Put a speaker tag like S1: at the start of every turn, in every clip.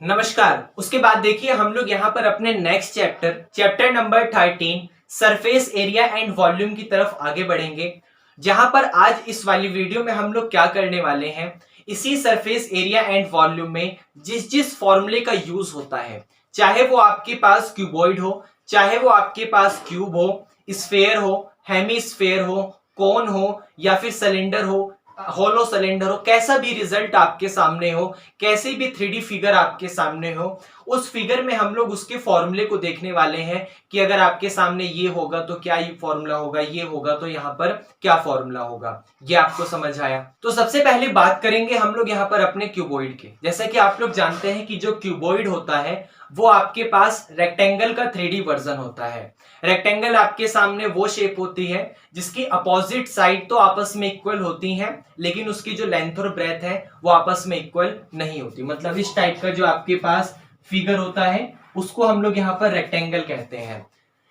S1: नमस्कार। उसके बाद देखिए हम लोग यहाँ पर अपने next chapter number 13 surface area and volume की तरफ आगे बढ़ेंगे। जहां पर आज इस वाली वीडियो में हम लोग क्या करने वाले हैं, इसी सरफेस एरिया एंड वॉल्यूम में जिस जिस फॉर्मूले का यूज होता है, चाहे वो आपके पास क्यूबॉइड हो, चाहे वो आपके पास क्यूब हो, स्फेयर हो, हेमीस्फेयर हो, कोन हो या फिर सिलेंडर हो, होलो सिलेंडर हो, कैसा भी रिजल्ट आपके सामने हो, कैसे भी 3D फिगर आपके सामने हो, उस फिगर में हम लोग उसके फॉर्मूले को देखने वाले हैं कि अगर आपके सामने ये होगा तो क्या ये फॉर्मूला होगा, ये होगा तो यहाँ पर क्या फॉर्मूला होगा। ये आपको समझ आया? तो सबसे पहले बात करेंगे हम लोग यहाँ पर अपने क्यूबॉइड के। जैसे कि आप लोग जानते हैं कि जो क्यूबॉइड होता है वो आपके पास रेक्टेंगल का 3D वर्जन होता है। रेक्टेंगल आपके सामने वो शेप होती है जिसकी अपोजिट साइड तो आपस में इक्वल होती हैं, लेकिन उसकी जो लेंथ और ब्रेथ है वो आपस में इक्वल नहीं होती। मतलब इस टाइप का जो आपके पास फिगर होता है उसको हम लोग यहाँ पर रेक्टेंगल कहते हैं,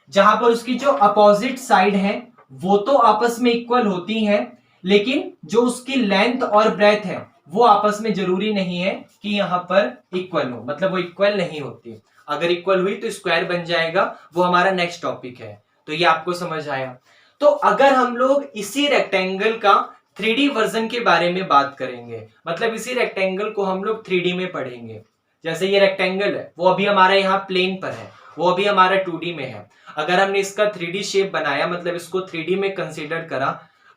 S1: जहां पर उसकी जो अपोजिट साइड है वो तो आपस में इक्वल होती हैं, लेकिन जो उसकी लेंथ और ब्रेथ है वो आपस में जरूरी नहीं है कि यहाँ पर इक्वल हो। मतलब वो इक्वल नहीं होती। अगर इक्वल हुई तो स्क्वायर बन जाएगा, वो हमारा नेक्स्ट टॉपिक है। तो ये आपको समझ आया? तो अगर हम लोग इसी रेक्टेंगल का 3D वर्जन के बारे में बात करेंगे, मतलब इसी रेक्टेंगल को हम लोग 3D में पढ़ेंगे। जैसे ये रेक्टेंगल है वो अभी हमारे यहाँ प्लेन पर है, वो अभी हमारा 2D में है। अगर हमने इसका 3D शेप बनाया, मतलब इसको 3D में कंसीडर करा,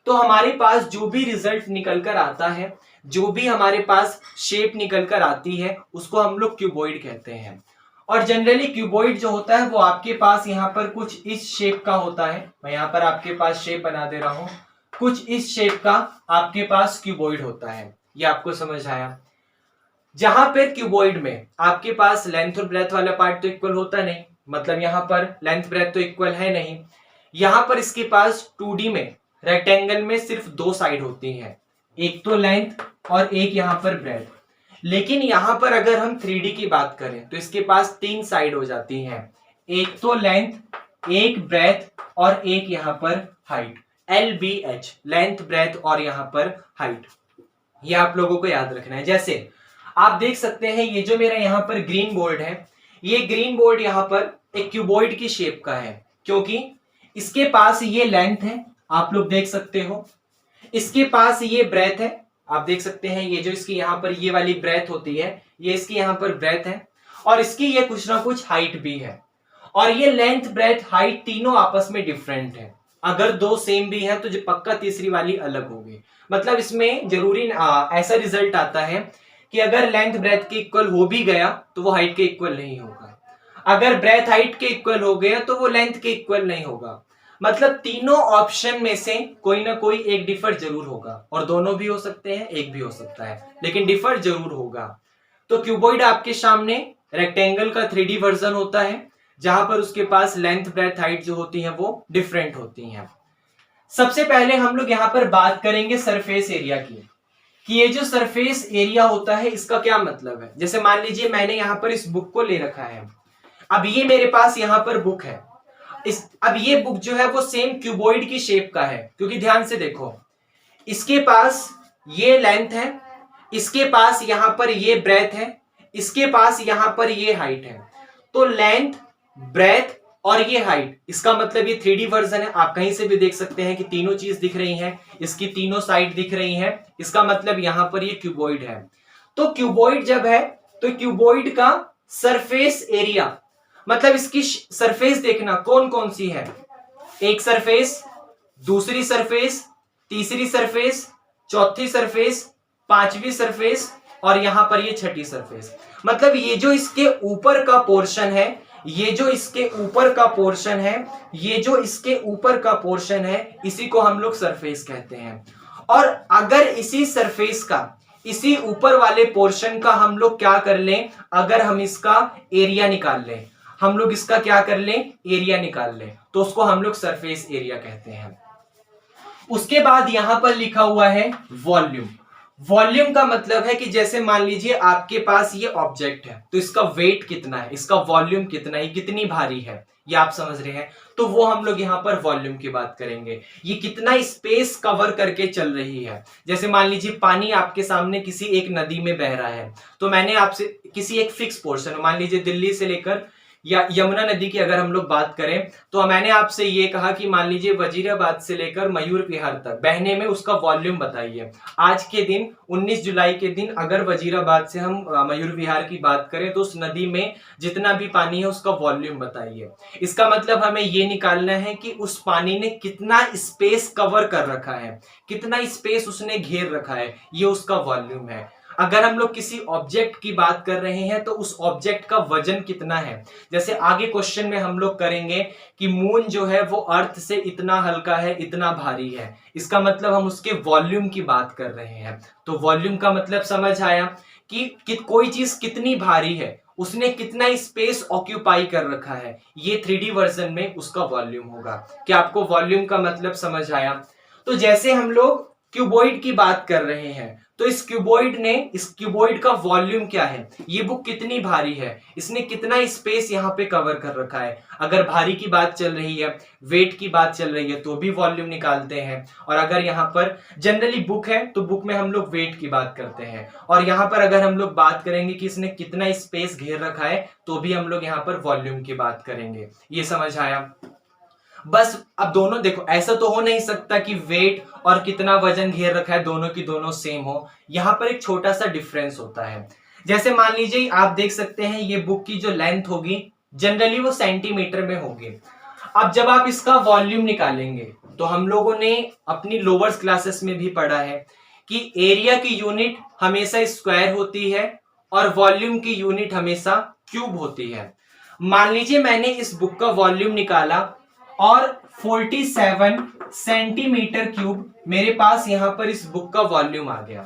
S1: तो हमारे पास जो भी रिजल्ट निकल कर आता है, जो भी हमारे पास शेप निकल कर आती है, उसको हम लोग क्यूबॉइड कहते हैं। और जनरली क्यूबॉइड जो होता है वो आपके पास यहाँ पर कुछ इस शेप का होता है। मैं यहाँ पर आपके पास शेप बना दे रहा हूं, कुछ इस शेप का आपके पास क्यूबॉइड होता है। ये आपको समझ आया? जहां पर क्यूबॉइड में आपके पास लेंथ और ब्रेथ वाला पार्ट तो इक्वल होता नहीं, मतलब यहाँ पर लेंथ ब्रेथ तो इक्वल है नहीं। यहां पर इसके पास 2D में रेक्टेंगल में सिर्फ दो साइड होती हैं, एक तो लेंथ और एक यहाँ पर ब्रेथ। लेकिन यहां पर अगर हम 3D की बात करें तो इसके पास तीन साइड हो जाती हैं, एक तो लेंथ, एक ब्रेथ और एक यहाँ पर हाइट। LBH, लेंथ, ब्रेथ और यहाँ पर हाइट। ये आप लोगों को याद रखना है। जैसे आप देख सकते हैं ये जो मेरा यहाँ पर ग्रीन बोर्ड है, ये ग्रीन बोर्ड यहाँ पर एक क्यूबॉइड की शेप का है, क्योंकि इसके पास ये लेंथ है, आप लोग देख सकते हो, इसके पास ये ब्रेथ है, आप देख सकते हैं, ये जो इसकी यहाँ पर ये वाली ब्रेथ होती है, ये इसकी यहाँ पर ब्रेथ है, और इसकी ये कुछ ना कुछ हाइट भी है। और ये लेंथ, ब्रेथ, हाइट तीनों आपस में डिफरेंट है। अगर दो सेम भी है तो जो पक्का तीसरी वाली अलग होगी। मतलब इसमें जरूरी ऐसा रिजल्ट आता है कि अगर लेंथ ब्रेथ के इक्वल हो भी गया तो वो हाइट के इक्वल नहीं होगा, अगर ब्रेथ हाइट के इक्वल हो गया तो वो लेंथ के इक्वल नहीं होगा। मतलब तीनों ऑप्शन में से कोई ना कोई एक डिफर जरूर होगा, और दोनों भी हो सकते हैं, एक भी हो सकता है, लेकिन डिफर जरूर होगा। तो क्यूबॉइड आपके सामने रेक्टेंगल का 3D वर्जन होता है, जहां पर उसके पास लेंथ, ब्रेथ, हाइट जो होती है वो डिफरेंट होती हैं। सबसे पहले हम लोग यहाँ पर बात करेंगे सरफेस एरिया की, कि ये जो सरफेस एरिया होता है इसका क्या मतलब है। जैसे मान लीजिए मैंने यहाँ पर इस बुक को ले रखा है, अब ये मेरे पास यहाँ पर बुक है, अब ये बुक जो है वो सेम क्यूबॉइड की शेप का है, क्योंकि ध्यान से देखो, इसके पास ये लेंथ है, इसके पास यहां पर ये ब्रेथ है, इसके पास यहां पर ये हाइट है। तो लेंथ, ब्रेथ और ये हाइट, इसका मतलब ये 3D वर्जन है। आप कहीं से भी देख सकते हैं कि तीनों चीज दिख रही हैं, इसकी तीनों साइड दिख रही हैं, इसका मतलब यहां पर ये क्यूबॉइड है। तो क्यूबॉइड जब है तो क्यूबॉइड का सरफेस एरिया, मतलब इसकी सरफेस देखना कौन कौन सी है, एक सरफेस, दूसरी सरफेस, तीसरी सरफेस, चौथी सरफेस, पांचवी सरफेस और यहां पर ये छठी सरफेस। मतलब ये जो इसके ऊपर का पोर्शन है, ये जो इसके ऊपर का पोर्शन है, ये जो इसके ऊपर का पोर्शन है, इसी को हम लोग सरफेस कहते हैं। और अगर इसी सरफेस का, इसी ऊपर वाले पोर्शन का हम लोग क्या कर लें, अगर हम इसका एरिया निकाल लें, हम लोग इसका क्या कर लें, एरिया निकाल लें, तो उसको हम लोग सरफेस एरिया कहते हैं। उसके बाद यहां पर लिखा हुआ है वॉल्यूम। वॉल्यूम का मतलब है कि जैसे मान लीजिए आपके पास ये ऑब्जेक्ट है, तो इसका वेट कितना है, इसका वॉल्यूम कितना है, कितनी भारी है, ये आप समझ रहे हैं। तो वो हम लोग यहाँ पर वॉल्यूम की बात करेंगे, ये कितना स्पेस कवर करके चल रही है। जैसे मान लीजिए पानी आपके सामने किसी एक नदी में बह रहा है, तो मैंने आपसे किसी एक फिक्स पोर्शन, मान लीजिए दिल्ली से लेकर या यमुना नदी की अगर हम लोग बात करें, तो मैंने आपसे ये कहा कि मान लीजिए वजीराबाद से लेकर मयूर विहार तक बहने में उसका वॉल्यूम बताइए। आज के दिन 19 जुलाई के दिन अगर वजीराबाद से हम मयूर विहार की बात करें, तो उस नदी में जितना भी पानी है उसका वॉल्यूम बताइए। इसका मतलब हमें ये निकालना है कि उस पानी ने कितना स्पेस कवर कर रखा है, कितना स्पेस उसने घेर रखा है, ये उसका वॉल्यूम है। अगर हम लोग किसी ऑब्जेक्ट की बात कर रहे हैं, तो उस ऑब्जेक्ट का वजन कितना है। जैसे आगे क्वेश्चन में हम लोग करेंगे कि मून जो है वो अर्थ से इतना हल्का है, इतना भारी है, इसका मतलब हम उसके वॉल्यूम की बात कर रहे हैं। तो वॉल्यूम का मतलब समझ आया कि कोई चीज कितनी भारी है, उसने कितना स्पेस ऑक्यूपाई कर रखा है, ये 3D वर्जन में उसका वॉल्यूम होगा। क्या आपको वॉल्यूम का मतलब समझ आया? तो जैसे हम लोग क्यूबॉइड की बात कर रहे हैं, तो इस क्यूबॉइड का वॉल्यूम क्या है, ये बुक कितनी भारी है, इसने कितना स्पेस यहाँ पे कवर कर रखा है। अगर भारी की बात चल रही है, वेट की बात चल रही है, तो भी वॉल्यूम निकालते हैं। और अगर यहाँ पर जनरली बुक है, तो बुक में हम लोग वेट की बात करते हैं। और यहाँ पर अगर हम लोग बात करेंगे कि इसने कितना स्पेस घेर रखा है, तो भी हम लोग यहाँ पर वॉल्यूम की बात करेंगे। ये समझ आया? बस अब दोनों देखो, ऐसा तो हो नहीं सकता कि वेट और कितना वजन घेर रखा है दोनों की दोनों सेम हो। यहां पर एक छोटा सा डिफरेंस होता है। जैसे मान लीजिए आप देख सकते हैं ये बुक की जो लेंथ होगी जनरली वो सेंटीमीटर में होगी। अब जब आप इसका वॉल्यूम निकालेंगे, तो हम लोगों ने अपनी लोअर्स क्लासेस में भी पढ़ा है कि एरिया की यूनिट हमेशा स्क्वायर होती है और वॉल्यूम की यूनिट हमेशा क्यूब होती है। मान लीजिए मैंने इस बुक का वॉल्यूम निकाला और 47 सेंटीमीटर क्यूब मेरे पास यहां पर इस बुक का वॉल्यूम आ गया।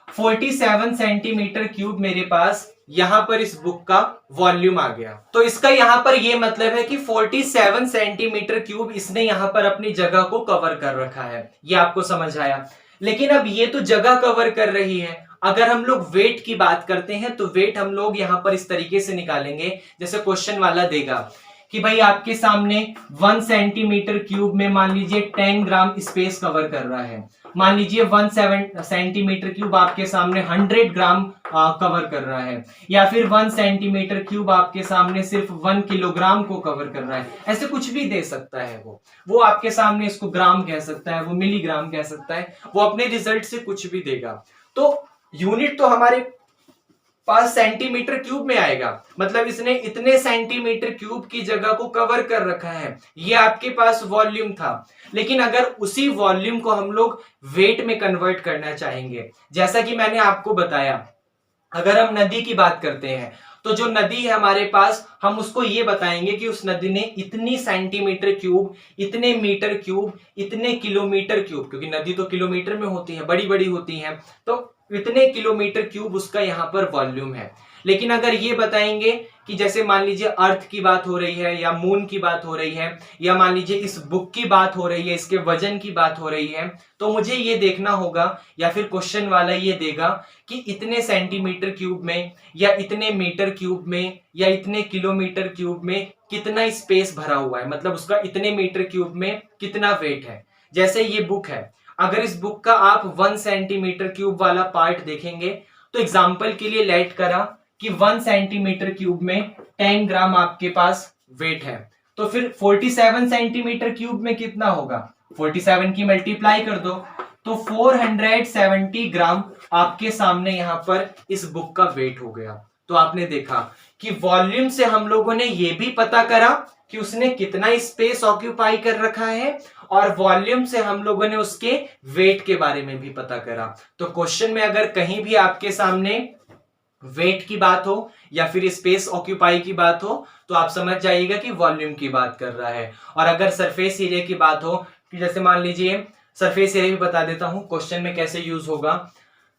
S1: 47 सेंटीमीटर क्यूब मेरे पास यहां पर इस बुक का वॉल्यूम आ गया। तो इसका यहां पर यह मतलब है कि 47 सेंटीमीटर क्यूब इसने यहां पर अपनी जगह को कवर कर रखा है। ये आपको समझ आया? लेकिन अब ये तो जगह कवर कर रही है। अगर हम लोग वेट की बात करते हैं, तो वेट हम लोग यहां पर इस तरीके से निकालेंगे, जैसे क्वेश्चन वाला देगा कि भाई आपके सामने 1 सेंटीमीटर क्यूब में मान लीजिए 10 ग्राम स्पेस कवर कर रहा है। मान लीजिए 1 सेंटीमीटर क्यूब आपके सामने 100 ग्राम कवर कर रहा है, या फिर 1 सेंटीमीटर क्यूब आपके सामने सिर्फ 1 किलोग्राम को कवर कर रहा है। ऐसे कुछ भी दे सकता है वो आपके सामने इसको ग्राम कह सकता है, वो मिलीग्राम कह सकता है, वो अपने रिजल्ट से कुछ भी देगा। तो यूनिट तो हमारे पास सेंटीमीटर क्यूब में आएगा, मतलब इसने इतने सेंटीमीटर क्यूब की जगह को कवर कर रखा है। ये आपके पास वॉल्यूम था। लेकिन अगर उसी वॉल्यूम को हम लोग वेट में कन्वर्ट करना चाहेंगे, जैसा कि मैंने आपको बताया, अगर हम नदी की बात करते हैं, तो जो नदी है हमारे पास, हम उसको ये बताएंगे कि उस नदी ने इतनी सेंटीमीटर क्यूब, इतने मीटर क्यूब, इतने किलोमीटर क्यूब, क्योंकि नदी तो किलोमीटर में होती है, बड़ी बड़ी होती है, तो इतने किलोमीटर क्यूब उसका यहां पर वॉल्यूम है। लेकिन अगर ये बताएंगे कि जैसे मान लीजिए अर्थ की बात हो रही है, या मून की बात हो रही है, या मान लीजिए इस बुक की बात हो रही है, इसके वजन की बात हो रही है, तो मुझे ये देखना होगा, या फिर क्वेश्चन वाला ये देगा कि इतने सेंटीमीटर क्यूब में, या इतने मीटर क्यूब में, या इतने किलोमीटर क्यूब में कितना स्पेस भरा हुआ है, मतलब उसका इतने मीटर क्यूब में कितना वेट है। जैसे ये बुक है, अगर इस बुक का आप 1 सेंटीमीटर क्यूब वाला पार्ट देखेंगे, तो एग्जाम्पल के लिए लेट करा कि 1 सेंटीमीटर क्यूब में 10 ग्राम आपके पास वेट है, तो फिर 47 सेंटीमीटर क्यूब में कितना होगा, 47 की मल्टीप्लाई कर दो, तो 470 ग्राम आपके सामने यहां पर इस बुक का वेट हो गया। तो आपने देखा कि वॉल्यूम से हम लोगों ने यह भी पता करा कि उसने कितना स्पेस ऑक्यूपाई कर रखा है, और वॉल्यूम से हम लोगों ने उसके वेट के बारे में भी पता करा। तो क्वेश्चन में अगर कहीं भी आपके सामने वेट की बात हो या फिर स्पेस ऑक्यूपाई की बात हो, तो आप समझ जाइएगा कि वॉल्यूम की बात कर रहा है। और अगर सरफेस एरिया की बात हो, कि जैसे मान लीजिए सरफेस एरिया भी बता देता हूं क्वेश्चन में कैसे यूज होगा।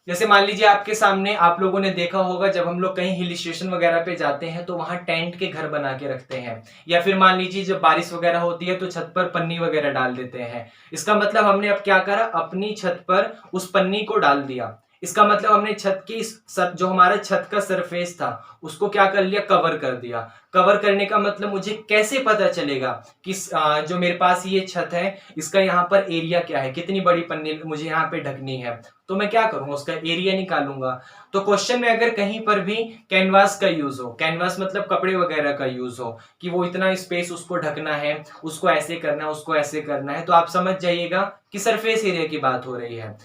S1: जैसे मान लीजिए आपके सामने, आप लोगों ने देखा होगा जब हम लोग कहीं हिल स्टेशन वगैरह पे जाते हैं, तो वहां टेंट के घर बना के रखते हैं, या फिर मान लीजिए जब बारिश वगैरह होती है तो छत पर पन्नी वगैरह डाल देते हैं। इसका मतलब हमने अब क्या करा, अपनी छत पर उस पन्नी को डाल दिया। इसका मतलब हमने छत की जो हमारा छत का सरफेस था उसको क्या कर लिया, कवर कर दिया। कवर करने का मतलब मुझे कैसे पता चलेगा कि जो मेरे पास ये छत है इसका यहाँ पर एरिया क्या है, कितनी बड़ी पन्नी मुझे यहाँ पे ढकनी है, तो मैं क्या करूंगा, उसका एरिया निकालूंगा। तो क्वेश्चन में अगर कहीं पर भी कैनवास का यूज हो, कैनवास मतलब कपड़े वगैरह का यूज हो कि वो इतना स्पेस उसको ढकना है, उसको ऐसे करना है, उसको ऐसे करना है, तो आप समझ जाइएगा कि सरफेस एरिया की बात हो रही है।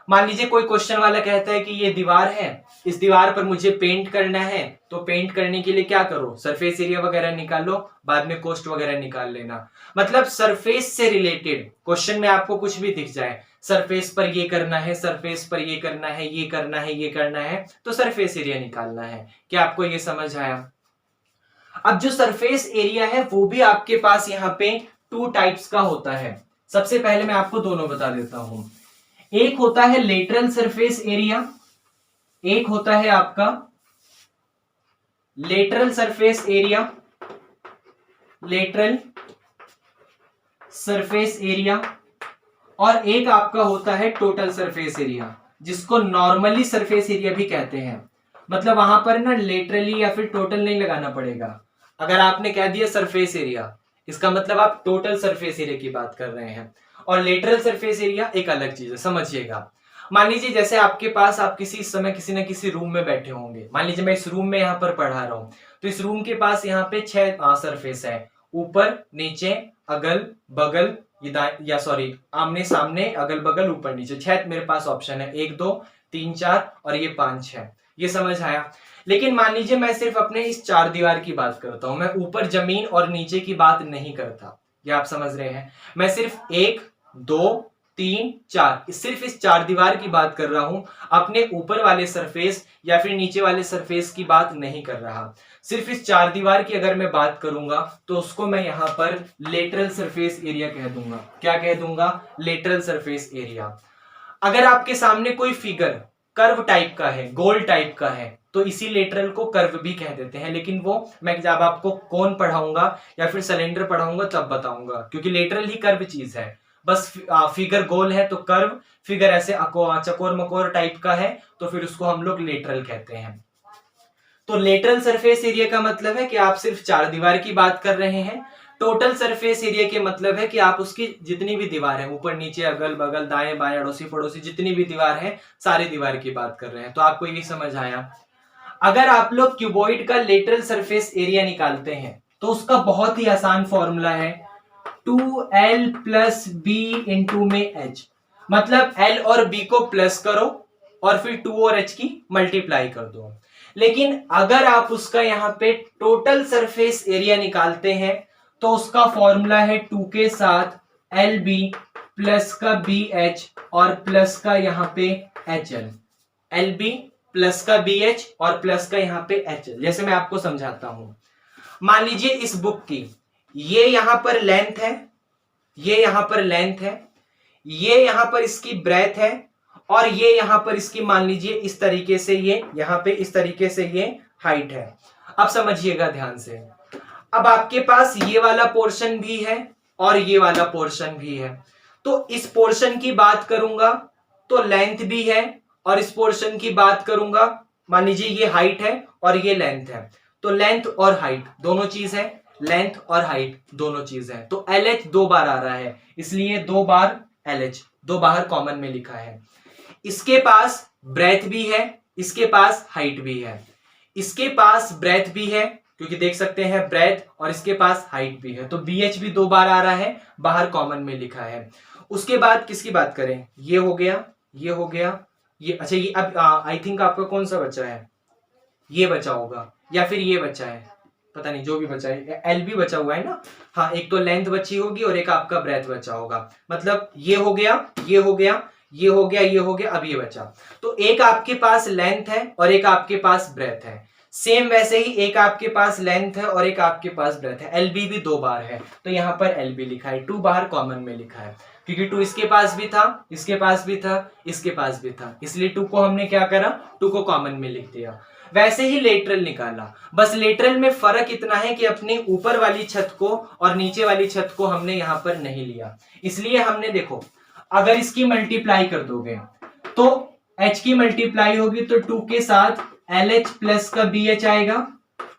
S1: मान लीजिए कोई क्वेश्चन वाला कहता है कि ये दीवार है, इस दीवार पर मुझे पेंट करना है, तो पेंट करने के लिए क्या करो, सरफेस एरिया वगैरह निकालो, बाद में कॉस्ट वगैरह निकाल लेना। मतलब सरफेस से रिलेटेड क्वेश्चन में आपको कुछ भी दिख जाए, सरफेस पर ये करना है, सरफेस पर ये करना है, ये करना है, ये करना है, तो सरफेस एरिया निकालना है। क्या आपको ये समझ आया? अब जो सरफेस एरिया है वो भी आपके पास यहाँ पे 2 टाइप्स का होता है। सबसे पहले मैं आपको दोनों बता देता हूं। एक होता है लेटरल सरफेस एरिया, एक होता है आपका lateral surface area, lateral surface area, और एक आपका होता है टोटल सरफेस एरिया, जिसको नॉर्मली सरफेस एरिया भी कहते हैं। मतलब वहां पर ना लेटरली या फिर टोटल नहीं लगाना पड़ेगा। अगर आपने कह दिया सरफेस एरिया, इसका मतलब आप टोटल सरफेस एरिया की बात कर रहे हैं, और लेटरल सरफेस एरिया एक अलग चीज है, समझिएगा। मान लीजिए जैसे आपके पास आप किसी समय किसी न किसी रूम में बैठे होंगे, मान लीजिए मैं इस रूम में यहाँ पर पढ़ा रहा हूं, तो इस रूम के पास यहाँ पे 6 सरफेस है, ऊपर नीचे अगल बगल, या सॉरी आमने सामने अगल बगल ऊपर नीचे, 6 मेरे पास ऑप्शन है, 1 2 3 4 और ये 5 है। ये समझ आया? लेकिन मान लीजिए मैं सिर्फ अपने इस 4 दीवार की बात करता हूं, मैं ऊपर जमीन और नीचे की बात नहीं करता। ये आप समझ रहे हैं? मैं सिर्फ 1 2 3 4 सिर्फ इस 4 दीवार की बात कर रहा हूं, अपने ऊपर वाले सरफेस या फिर नीचे वाले सरफेस की बात नहीं कर रहा। सिर्फ इस 4 दीवार की अगर मैं बात करूंगा तो उसको मैं यहां पर लेटरल सरफेस एरिया कह दूंगा। क्या कह दूंगा? Lateral surface area. अगर आपके सामने कोई फिगर कर्व टाइप का है, गोल टाइप का है, तो इसी लेटरल को कर्व भी कह देते हैं, लेकिन वो मैं जब आपको कोन पढ़ाऊंगा या फिर सिलेंडर पढ़ाऊंगा तब बताऊंगा, क्योंकि लेटरल ही कर्व चीज है। बस फिगर गोल है तो कर्व, फिगर ऐसे चकोर मकोर टाइप का है तो फिर उसको हम लोग लेटरल कहते हैं। तो लेटरल सरफेस एरिया का मतलब है कि आप सिर्फ 4 दीवार की बात कर रहे हैं। टोटल सरफेस एरिया के मतलब है कि आप उसकी जितनी भी दीवार है, ऊपर नीचे अगल बगल दाएं बाएं अड़ोसी पड़ोसी जितनी भी दीवार है, सारी दीवार की बात कर रहे हैं। तो आपको ये समझ आया? अगर आप लोग क्यूबॉइड का लेटरल सरफेस एरिया निकालते हैं तो उसका बहुत ही आसान फॉर्मूला है 2l प्लस बी इंटू में h। मतलब l और b को प्लस करो और फिर 2 और h की मल्टीप्लाई कर दो। लेकिन अगर आप उसका यहाँ पे टोटल सरफेस एरिया निकालते हैं तो उसका फॉर्मूला है 2 के साथ एल बी प्लस का बी एच और प्लस का यहाँ पे H L. L B plus का बी एच और प्लस का यहाँ पे एच एल। जैसे मैं आपको समझाता हूं, मान लीजिए इस बुक की ये यहां पर लेंथ है, ये यहां पर लेंथ है, ये यहां पर इसकी ब्रेथ है, और ये यहां पर इसकी मान लीजिए इस तरीके से, ये यहां पे इस तरीके से ये हाइट है। अब समझिएगा ध्यान से, अब आपके पास ये वाला पोर्शन भी है और ये वाला पोर्शन भी है, तो इस पोर्शन की बात करूंगा तो लेंथ भी है, और इस पोर्शन की बात करूंगा, मान लीजिए ये हाइट है और ये लेंथ है, तो लेंथ और हाइट दोनों चीज है, लेंथ और हाइट दोनों चीज है। तो LH 2 बार आ रहा है, इसलिए 2 बार LH, 2 बाहर कॉमन में लिखा है। इसके पास ब्रेथ भी है, इसके पास हाइट भी है, इसके पास ब्रेथ भी है क्योंकि देख सकते हैं ब्रेथ, और इसके पास हाइट भी है, तो BH भी 2 बार आ रहा है, बाहर कॉमन में लिखा है। उसके बाद किसकी बात करें? ये हो गया, ये हो गया, ये अच्छा, ये अब आई थिंक आपका कौन सा बचा है? ये बचा होगा या फिर ये बचा है, पता नहीं, जो भी बचा है, एल भी बचा हुआ है ना। हाँ, एक तो लेंथ बची होगी और एक आपका ब्रेथ बचा होगा। मतलब ये हो गया, ये हो गया, ये हो गया, ये हो गया, अब ये बचा। तो एक आपके पास लेंथ है और एक आपके पास ब्रेथ है। सेम वैसे ही एक आपके पास लेंथ है और एक आपके पास ब्रेथ है। एल भी 2 बार है, तो यहाँ पर एल भी लिखा है, 2 बाहर कॉमन में लिखा है, क्योंकि 2 इसके पास भी था, इसके पास भी था, इसके पास भी था, इसलिए 2 को हमने क्या करा, 2 को कॉमन में लिख दिया। वैसे ही लेटरल निकाला, बस लेटरल में फर्क इतना है कि अपने ऊपर वाली छत को और नीचे वाली छत को हमने यहां पर नहीं लिया, इसलिए हमने देखो, अगर इसकी मल्टीप्लाई कर दोगे तो H की मल्टीप्लाई होगी तो 2 के साथ LH प्लस का BH आएगा।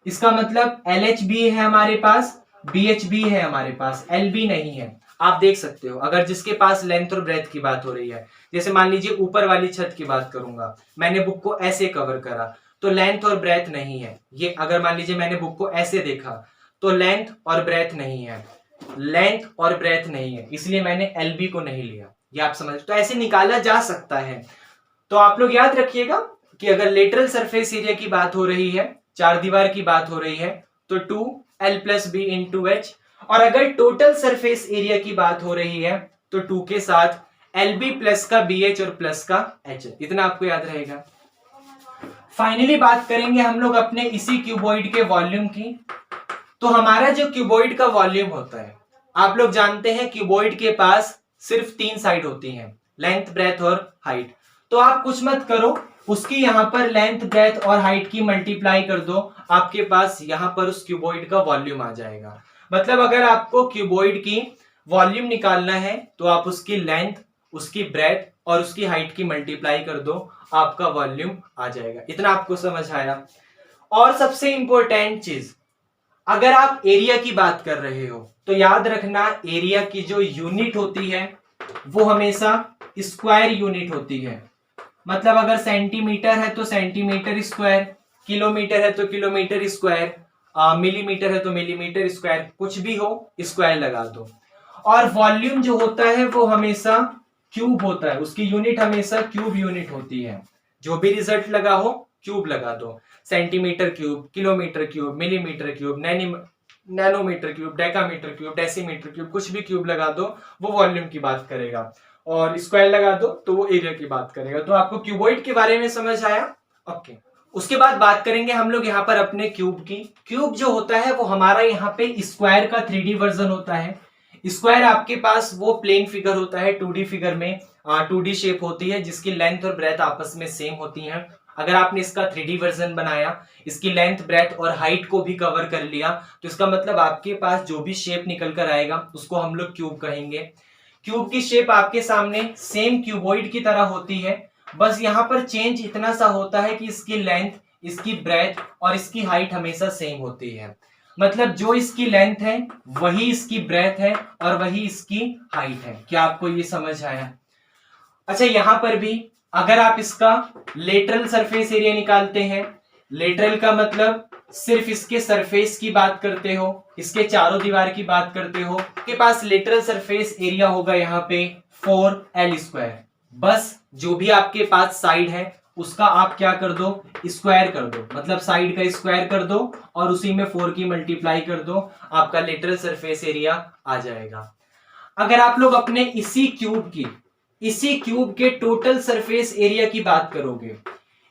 S1: इसका मतलब LH भी है हमारे पास, BH भी है हमारे पास, LB नहीं है। आप देख सकते हो अगर जिसके पास लेंथ और ब्रेथ की बात हो रही है, जैसे मान लीजिए ऊपर वाली छत की बात करूंगा, मैंने बुक को ऐसे कवर करा तो लेंथ और ब्रेथ नहीं है। ये अगर मान लीजिए मैंने बुक को ऐसे देखा तो लेंथ और ब्रेथ नहीं है, लेंथ और ब्रेथ नहीं है, इसलिए मैंने LB को नहीं लिया। ये आप समझ, तो ऐसे निकाला जा सकता है। तो आप लोग याद रखिएगा कि अगर लेटरल सरफेस एरिया की बात हो रही है, चार दीवार की बात हो रही है, तो 2L plus B into H, और अगर टोटल सरफेस एरिया की बात हो रही है तो 2 के साथ LB प्लस का BH और प्लस का H। इतना आपको याद रहेगा। फाइनली बात करेंगे हम लोग अपने इसी क्यूबॉइड के वॉल्यूम की। तो हमारा जो क्यूबॉइड का वॉल्यूम होता है, आप लोग जानते हैं क्यूबॉइड के पास सिर्फ 3 साइड होती हैं, लेंथ, ब्रेथ और हाइट। तो आप कुछ मत करो, उसकी यहां पर लेंथ, ब्रेथ और हाइट की मल्टीप्लाई कर दो, आपके पास यहां पर उस क्यूबॉइड का वॉल्यूम आ जाएगा। मतलब अगर आपको क्यूबॉइड की वॉल्यूम निकालना है तो आप उसकी लेंथ, उसकी ब्रेथ और उसकी हाइट की मल्टीप्लाई कर दो, आपका वॉल्यूम आ जाएगा। इतना आपको समझ आया। और सबसे इंपॉर्टेंट चीज, अगर आप एरिया की बात कर रहे हो तो याद रखना एरिया की जो यूनिट होती है वो हमेशा स्क्वायर यूनिट होती है। मतलब अगर सेंटीमीटर है तो सेंटीमीटर स्क्वायर, किलोमीटर है तो किलोमीटर स्क्वायर, मिलीमीटर है तो मिलीमीटर स्क्वायर, कुछ भी हो स्क्वायर लगा दो। और वॉल्यूम जो होता है वो हमेशा क्यूब होता है, उसकी यूनिट हमेशा क्यूब यूनिट होती है। जो भी रिजल्ट लगा हो क्यूब लगा दो, centimetre cube, kilometre cube, millimetre cube, nanometre cube, decametre cube, decimetre cube, कुछ भी क्यूब लगा दो, वो वॉल्यूम की बात करेगा। और स्क्वायर लगा दो तो वो एरिया की बात करेगा। तो आपको क्यूबॉइड के बारे में समझ आया। ओके, उसके बाद बात करेंगे हम लोग यहाँ पर अपने क्यूब की। क्यूब जो होता है वो हमारा यहाँ पे स्क्वायर का 3D वर्जन होता है। स्क्वायर आपके पास वो प्लेन फिगर होता है 2D फिगर में, 2D शेप होती है जिसकी लेंथ और ब्रेथ आपस में सेम होती है। अगर आपने इसका 3D वर्जन बनाया, इसकी लेंथ, ब्रेथ और हाइट को भी कवर कर लिया, तो इसका मतलब आपके पास जो भी शेप निकल कर आएगा उसको हम लोग क्यूब कहेंगे। क्यूब की शेप आपके सामने सेम क्यूबॉइड की तरह होती है, बस यहाँ पर चेंज इतना सा होता है कि इसकी लेंथ, इसकी ब्रेथ और इसकी हाइट हमेशा सेम होती है। मतलब जो इसकी लेंथ है वही इसकी ब्रेथ है और वही इसकी हाइट है। क्या आपको ये समझ आया? अच्छा, यहां पर भी अगर आप इसका लेटरल सरफेस एरिया निकालते हैं, लेटरल का मतलब सिर्फ इसके सरफेस की बात करते हो, इसके चारों दीवार की बात करते हो, के पास लेटरल सरफेस एरिया होगा यहाँ पे 4L स्क्वायर। बस जो भी आपके पास साइड है उसका आप क्या कर दो, स्क्वायर कर दो, मतलब साइड का स्क्वायर कर दो और उसी में 4 की मल्टीप्लाई कर दो, आपका लेटरल सरफेस एरिया आ जाएगा। अगर आप लोग अपने इसी क्यूब के टोटल सरफेस एरिया की बात करोगे,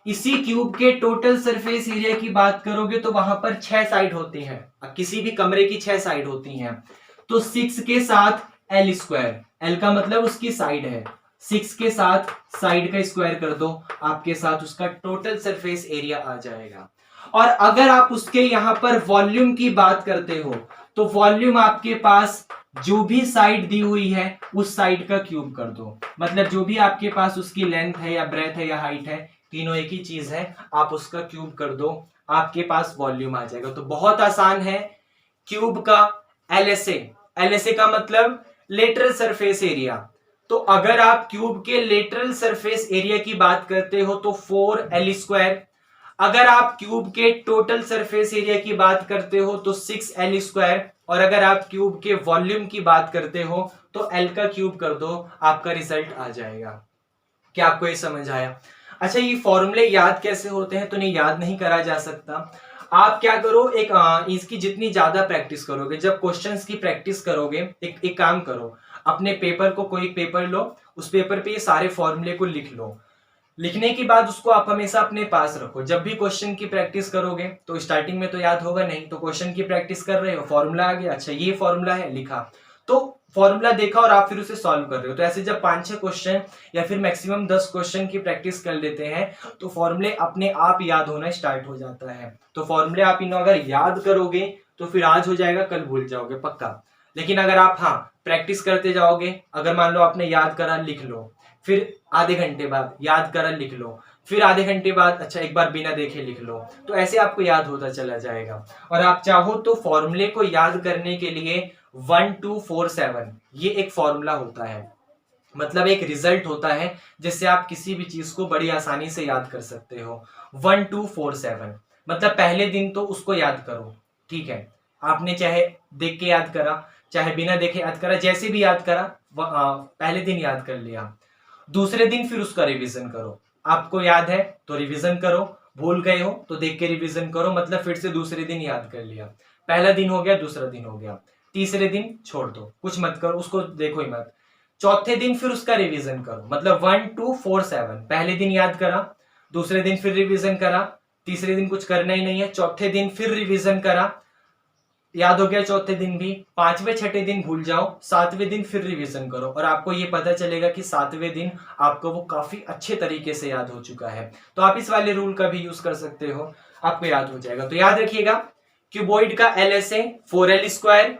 S1: इसी क्यूब के टोटल सरफेस एरिया की बात करोगे तो वहां पर 6 साइड होती हैं। किसी भी कमरे की 6 साइड होती हैं, तो 6 के साथ L स्क्वायर, L का मतलब उसकी साइड है, 6 के साथ साइड का स्क्वायर कर दो, आपके साथ उसका टोटल सरफेस एरिया आ जाएगा। और अगर आप उसके यहां पर वॉल्यूम की बात करते हो तो वॉल्यूम आपके पास जो भी साइड दी हुई है उस साइड का क्यूब कर दो। मतलब जो भी आपके पास उसकी लेंथ है या ब्रेथ है या हाइट है, तीनों एक ही चीज है, आप उसका क्यूब कर दो, आपके पास वॉल्यूम आ जाएगा। तो बहुत आसान है। क्यूब का LSA का मतलब लेटरल सरफेस एरिया। तो अगर आप क्यूब के लेटरल सरफेस एरिया की बात करते हो तो 4L स्क्वायर। अगर आप क्यूब के टोटल सरफेस एरिया की बात करते हो तो 6L स्क्वायर। और अगर आप क्यूब के वॉल्यूम की बात करते हो तो L का क्यूब कर दो, आपका रिजल्ट आ जाएगा। क्या आपको ये समझ आया? अच्छा, ये फॉर्मूले याद कैसे होते हैं? तो नहीं, याद नहीं करा जा सकता। आप क्या करो, इसकी जितनी ज्यादा प्रैक्टिस करोगे, जब क्वेश्चंस की प्रैक्टिस करोगे, एक काम करो, अपने पेपर को, कोई पेपर लो, उस पेपर पे ये सारे फॉर्मूले को लिख लो। लिखने के बाद उसको आप हमेशा अपने पास रखो। जब भी क्वेश्चन की प्रैक्टिस करोगे तो स्टार्टिंग में तो याद होगा नहीं, तो क्वेश्चन की प्रैक्टिस कर रहे हो, फॉर्मूला आ गया, अच्छा ये फॉर्मूला है, लिखा, तो फॉर्मूला देखा और आप फिर उसे सॉल्व कर रहे हो। तो ऐसे जब 5-6 क्वेश्चन या फिर मैक्सिमम 10 क्वेश्चन की प्रैक्टिस कर लेते हैं तो फॉर्मूले अपने आप याद होना स्टार्ट हो जाता है। तो फॉर्मूले आप इन्हें अगर याद करोगे तो फिर आज हो जाएगा, कल भूल जाओगे पक्का। लेकिन अगर आप प्रैक्टिस करते जाओगे, अगर मान लो आपने याद करा, लिख लो, फिर आधे घंटे बाद याद करा लिख लो, फिर आधे घंटे बाद अच्छा एक बार बिना देखे लिख लो। तो ऐसे आपको याद होता चला जाएगा। और आप चाहो तो फॉर्मूले को याद करने के लिए 1247 ये एक फॉर्मूला होता है, मतलब एक रिजल्ट होता है जिससे आप किसी भी चीज को बड़ी आसानी से याद कर सकते हो। 1247 मतलब पहले दिन तो उसको याद करो, ठीक है। आपने चाहे देख के याद करा, चाहे बिना देखे याद करा, जैसे भी याद करा पहले दिन याद कर लिया। दूसरे दिन फिर उसका रिवीजन करो, आपको याद है तो रिवीजन करो, भूल गए हो तो देख के रिवीजन करो, मतलब फिर से दूसरे दिन याद कर लिया। पहला दिन हो गया, दूसरा दिन हो गया, तीसरे दिन छोड़ दो, कुछ मत करो, उसको देखो ही मत। चौथे दिन फिर उसका रिवीजन करो, मतलब 1247 पहले दिन याद करा, दूसरे दिन फिर रिवीजन करा, तीसरे दिन कुछ करना ही नहीं है, चौथे दिन फिर रिवीजन करा, याद हो गया चौथे दिन भी, पांचवें छठे दिन भूल जाओ, सातवें दिन फिर रिवीजन करो और आपको ये पता चलेगा कि सातवें दिन आपको वो काफी अच्छे तरीके से याद हो चुका है। तो आप इस वाले रूल का भी यूज कर सकते हो, आपको याद हो जाएगा। तो याद रखिएगा क्यूबॉइड का LSA 4L²,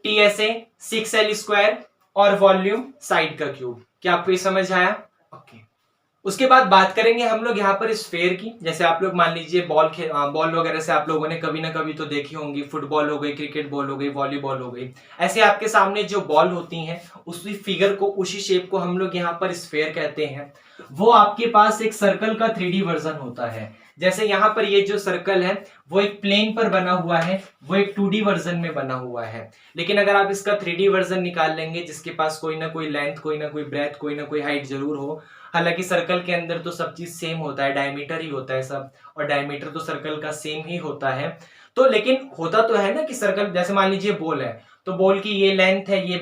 S1: TSA 6L² और वॉल्यूम साइड का क्यूब। क्या आपको ये समझ आया? ओके। उसके बाद बात करेंगे हम लोग यहाँ पर स्फेयर की। जैसे आप लोग मान लीजिए बॉल वगैरह से आप लोगों ने कभी ना कभी तो देखी होंगी, फुटबॉल हो गई, क्रिकेट बॉल हो गई, वॉलीबॉल हो गई, ऐसे आपके सामने जो बॉल होती हैं उसी फिगर को, उसी शेप को हम लोग यहाँ पर स्फेयर कहते हैं। वो आपके पास एक सर्कल का 3D वर्जन होता है। जैसे यहाँ पर ये जो सर्कल है वो एक प्लेन पर बना हुआ है, वो एक 2D वर्जन में बना हुआ है। लेकिन अगर आप इसका 3D वर्जन निकाल लेंगे जिसके पास कोई ना कोई लेंथ, कोई ना कोई ब्रेथ, कोई ना कोई हाइट जरूर हो, हालांकि सर्कल के अंदर तो सब चीज सेम होता है, डायमीटर ही होता है सब, और डायमीटर तो सर्कल का सेम ही होता है। तो लेकिन होता तो है ना कि सर्कल, जैसे मान लीजिए बॉल है तो बॉल की ये लेंथ है, ये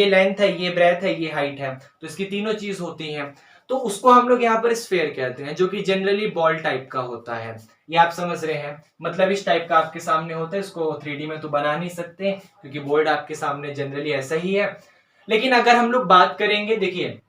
S1: लेंथ है, ये ब्रेथ है, ये हाइट है, तो इसकी तीनों चीज होती हैं। तो उसको हम लोग यहाँ पर स्फेयर कहते हैं, जो कि जनरली बॉल टाइप का होता है। ये आप समझ रहे हैं, मतलब इस टाइप का आपके सामने होता है। इसको 3D में तो बना नहीं सकते क्योंकि बोर्ड आपके सामने जनरली ऐसा ही है। लेकिन अगर हम लोग बात करेंगे देखिए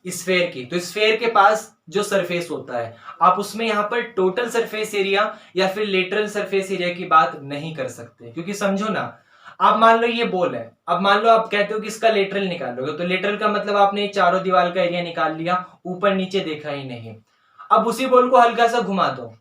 S1: स्फेयर की, तो स्फेयर के पास जो सरफेस होता है, आप उसमें यहाँ पर टोटल सरफेस एरिया या फिर लेटरल सरफेस एरिया की बात नहीं कर सकते। क्योंकि समझो ना, आप मान लो ये बॉल है, अब मान लो आप कहते हो कि इसका लेटरल निकालोगे, तो लेटरल का मतलब आपने चारों दीवार का एरिया निकाल लिया, ऊपर नीचे देखा ही नहीं। अब उसी बॉल को हल्का सा घुमा दो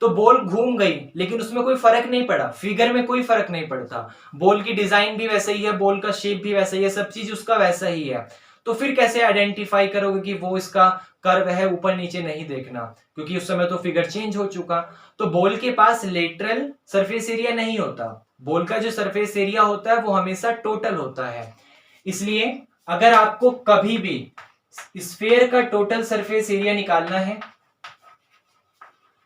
S1: तो बॉल घूम गई, लेकिन उसमें कोई फर्क नहीं पड़ा, फिगर में कोई फर्क नहीं पड़ता। बॉल की डिजाइन भी वैसा ही है, बॉल का शेप भी वैसा ही है, सब चीज उसका वैसा ही है। तो फिर कैसे आइडेंटिफाई करोगे कि वो इसका कर्व है, ऊपर नीचे नहीं देखना, क्योंकि उस समय तो फिगर चेंज हो चुका। तो बॉल के पास लेटरल सरफेस एरिया नहीं होता, बॉल का जो सरफेस एरिया होता है वो हमेशा टोटल होता है। इसलिए अगर आपको कभी भी स्फेयर का टोटल सरफेस एरिया निकालना है,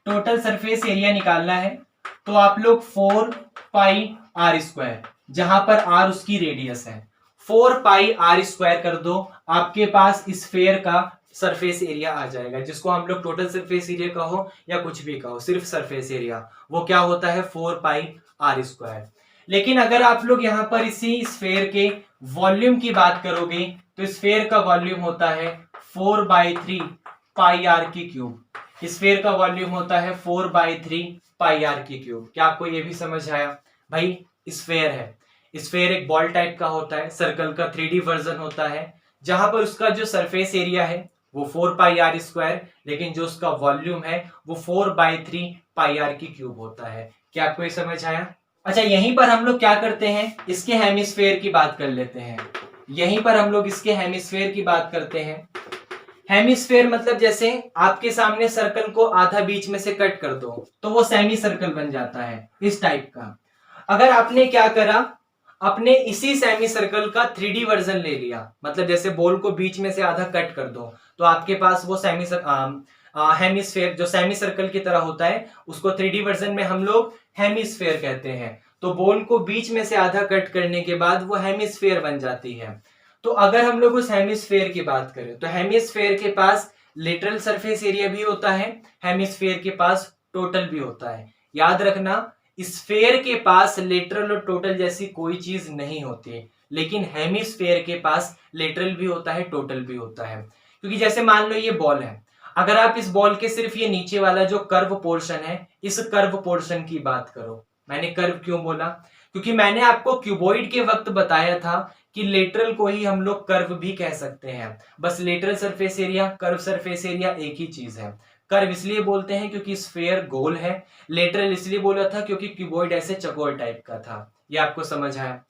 S1: टोटल सरफेस एरिया निकालना है, तो आप लोग 4πr², जहां पर r उसकी रेडियस है, 4πr² कर दो, आपके पास स्फेयर का सरफेस एरिया आ जाएगा, जिसको हम लोग टोटल सरफेस एरिया कहो या कुछ भी कहो, सिर्फ सरफेस एरिया वो क्या होता है 4πr²। लेकिन अगर आप लोग यहां पर इसी स्फेयर के वॉल्यूम की बात करोगे तो स्फेयर का वॉल्यूम होता है 4/3πr³। स्फेयर का वॉल्यूम होता है 4/3πr³। क्या आपको ये भी समझ आया? भाई स्फेयर है, स्फेयर एक बॉल टाइप का होता है, सर्कल का 3D वर्जन होता है, जहां पर उसका जो सरफेस एरिया है वो 4πr², लेकिन जो उसका वॉल्यूम है वो 4/3πr³ होता है। क्या आपको ये समझ आया? अच्छा, यहीं पर हम लोग क्या करते हैं, इसके हेमिस्फेयर की बात कर लेते हैं। यहीं पर हम लोग इसके हेमिस्फेयर की बात करते हैं। हेमिस्फेयर मतलब जैसे आपके सामने सर्कल को आधा बीच में से कट कर दो तो वो सेमी सर्कल बन जाता है, इस टाइप का। अगर आपने क्या करा, अपने इसी सेमी सर्कल का 3D वर्जन ले लिया, मतलब जैसे बॉल को बीच में से आधा कट कर दो तो आपके पास वो हेमिस्फेयर जो सेमी सर्कल की तरह होता है, उसको 3D वर्जन में हम लोग हेमिस्फेयर कहते हैं। तो बॉल को बीच में से आधा कट करने के बाद वो हेमिस्फेयर बन जाती है। तो अगर हम लोग उस हेमिस्फेयर की बात करें तो हेमिस्फेयर के पास लेटरल सरफेस एरिया भी होता है, हेमिस्फेयर के पास टोटल भी होता है। याद रखना, स्फेयर के पास लेटरल और टोटल जैसी कोई चीज नहीं होती, लेकिन हेमिस्फेयर के पास लेटरल भी होता है, टोटल भी होता है। क्योंकि जैसे मान लो ये बॉल है, अगर आप इस बॉल के सिर्फ ये नीचे वाला जो कर्व पोर्शन है, इस कर्व पोर्शन की बात करो, मैंने कर्व क्यों बोला, क्योंकि मैंने आपको क्यूबॉइड के वक्त बताया था कि लेटरल को ही हम लोग कर्व भी कह सकते हैं। बस lateral surface area, curve surface area एक ही चीज है। कर्व इसलिए बोलते हैं क्योंकि स्फेयर गोल है, लेटरल इसलिए बोला था क्योंकि क्यूबॉइड ऐसे चौकोर टाइप का था। ये आपको समझ आया?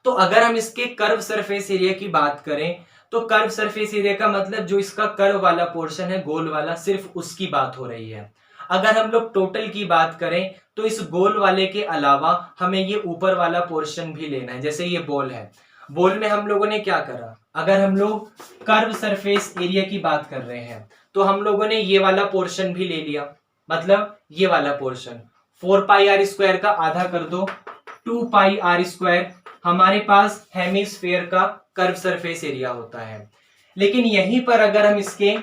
S1: तो अगर हम इसके कर्व सरफेस एरिया की बात करें तो कर्व सरफेस एरिया का मतलब जो इसका कर्व वाला पोर्शन है, गोल वाला, सिर्फ उसकी बात हो रही है। अगर हम लोग टोटल की बात करें तो इस गोल वाले के अलावा हमें ये ऊपर वाला पोर्शन भी लेना है। जैसे ये बॉल है, बॉल में हम लोगों ने क्या करा, अगर हम लोग कर्व सरफेस एरिया की बात कर रहे हैं तो हम लोगों ने ये वाला पोर्शन भी ले लिया। मतलब ये वाला पोर्शन 4 पाई आर स्क्वायर का आधा कर दो, 2 पाई आर स्क्वायर हमारे पास हेमिस्फेयर का कर्व सरफेस एरिया होता है। लेकिन यहीं पर अगर हम इसके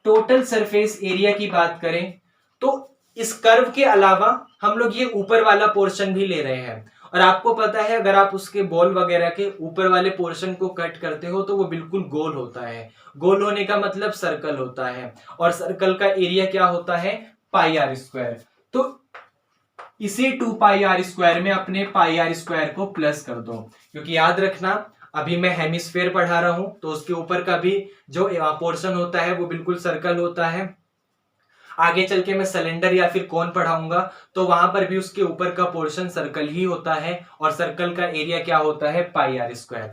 S1: टोटल सरफेस एरिया की बात करें तो इस कर्व के अलावा हम लोग ये ऊपर वाला पोर्शन भी ले रहे हैं। और आपको पता है अगर आप उसके बॉल वगैरह के ऊपर वाले पोर्शन को कट करते हो तो वो बिल्कुल गोल होता है। गोल होने का मतलब सर्कल होता है, और सर्कल का एरिया क्या होता है, पाई आर स्क्वायर। तो इसी 2 पाई आर स्क्वायर में अपने पाई आर स्क्वायर को प्लस कर दो, क्योंकि याद रखना अभी मैं हेमिस्फेयर पढ़ा रहा हूं तो उसके ऊपर का भी जो पोर्शन होता है वो बिल्कुल सर्कल होता है। आगे चल के मैं सिलेंडर या फिर कोन पढ़ाऊंगा तो वहां पर भी उसके ऊपर का पोर्शन सर्कल ही होता है, और सर्कल का एरिया क्या होता है, पाई आर स्क्वायर।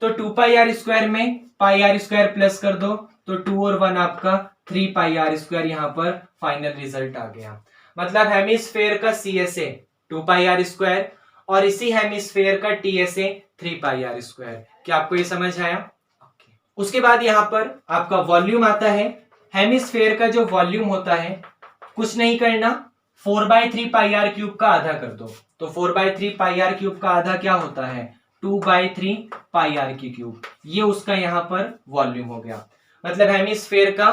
S1: तो 2 पाई आर स्क्वायर में पाई आर स्क्वायर प्लस कर दो तो 2 और 1 आपका 3 पाई आर स्क्वायर, यहाँ पर फाइनल रिजल्ट आ गया। मतलब हेमिस्फेयर का C S A 2 pi R square और इसी हेमिस्फेयर का T S A 3 pi R square. क्या आपको ये समझ आया? उसके बाद यहाँ पर आपका वॉल्यूम आता है। हेमिस्फेयर का जो वॉल्यूम होता है कुछ नहीं करना, 4/3 पाई आर क्यूब का आधा कर दो। तो 4/3 पाई आर क्यूब का आधा क्या होता है, 2/3 पाई आर की क्यूब। ये उसका यहाँ पर वॉल्यूम हो गया। मतलब हेमिस्फेयर का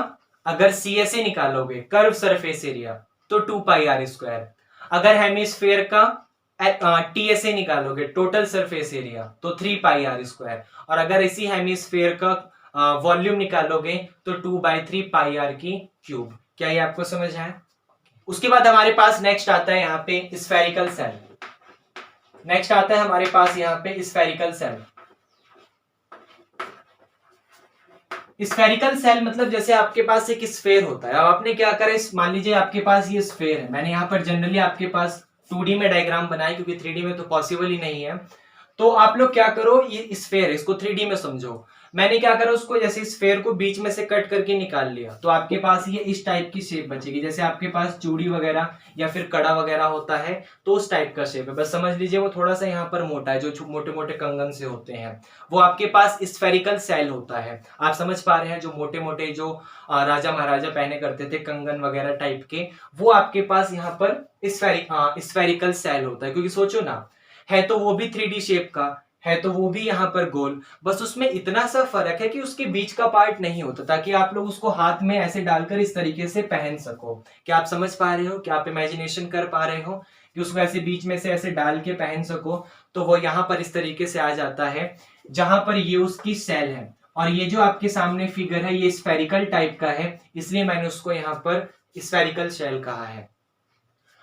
S1: अगर सी एस ए निकालोगे, कर्व सरफेस एरिया, तो 2 पाई आर स्क्वायर। अगर हेमिस्फेयर का टी एस ए निकालोगे, टोटल सरफेस एरिया, तो 3 पाई आर स्क्वायर। और अगर इसी हेमिस्फेयर का वॉल्यूम निकालोगे तो 2/3 पाई आर की क्यूब। क्या ये आपको समझ आया? उसके बाद हमारे पास नेक्स्ट आता है यहाँ पे स्फेरिकल सेल। नेक्स्ट आता है हमारे पास यहाँ पे स्फेरिकल सेल। स्फेरिकल सेल मतलब जैसे आपके पास एक स्फेयर होता है। अब आपने क्या करा, मान लीजिए आपके पास ये स्फेयर है। मैंने यहाँ पर जनरली आपके पास 2D में डायग्राम बनाया क्योंकि 3D में तो पॉसिबल ही नहीं है। तो आप लोग क्या करो, ये स्फेयर है, इसको 3D में समझो। मैंने क्या करा, उसको जैसे स्फेयर को बीच में से कट करके निकाल लिया तो आपके पास ये इस टाइप की शेप बचेगी। जैसे आपके पास चूड़ी वगैरह या फिर कड़ा वगैरह होता है तो उस टाइप का शेप है। बस समझ लीजिए वो थोड़ा सा यहाँ पर मोटा है, जो मोटे मोटे कंगन से होते हैं वो आपके पास स्फेरिकल सेल होता है। आप समझ पा रहे हैं, जो मोटे मोटे जो राजा महाराजा पहने करते थे कंगन वगैरह टाइप के, वो आपके पास यहाँ पर स्फेरिकल सेल होता है। क्योंकि सोचो ना, है तो वो भी 3D शेप का, है तो वो भी यहाँ पर गोल, बस उसमें इतना सा फर्क है कि उसके बीच का पार्ट नहीं होता, ताकि आप लोग उसको हाथ में ऐसे डालकर इस तरीके से पहन सको। क्या आप समझ पा रहे हो? क्या आप इमेजिनेशन कर पा रहे हो कि उसको ऐसे बीच में से ऐसे डाल के पहन सको? तो वो यहाँ पर इस तरीके से आ जाता है जहां पर ये उसकी सेल है। और ये जो आपके सामने फिगर है ये स्फेरिकल टाइप का है, इसलिए मैंने उसको यहाँ पर स्फेरिकल सेल कहा है।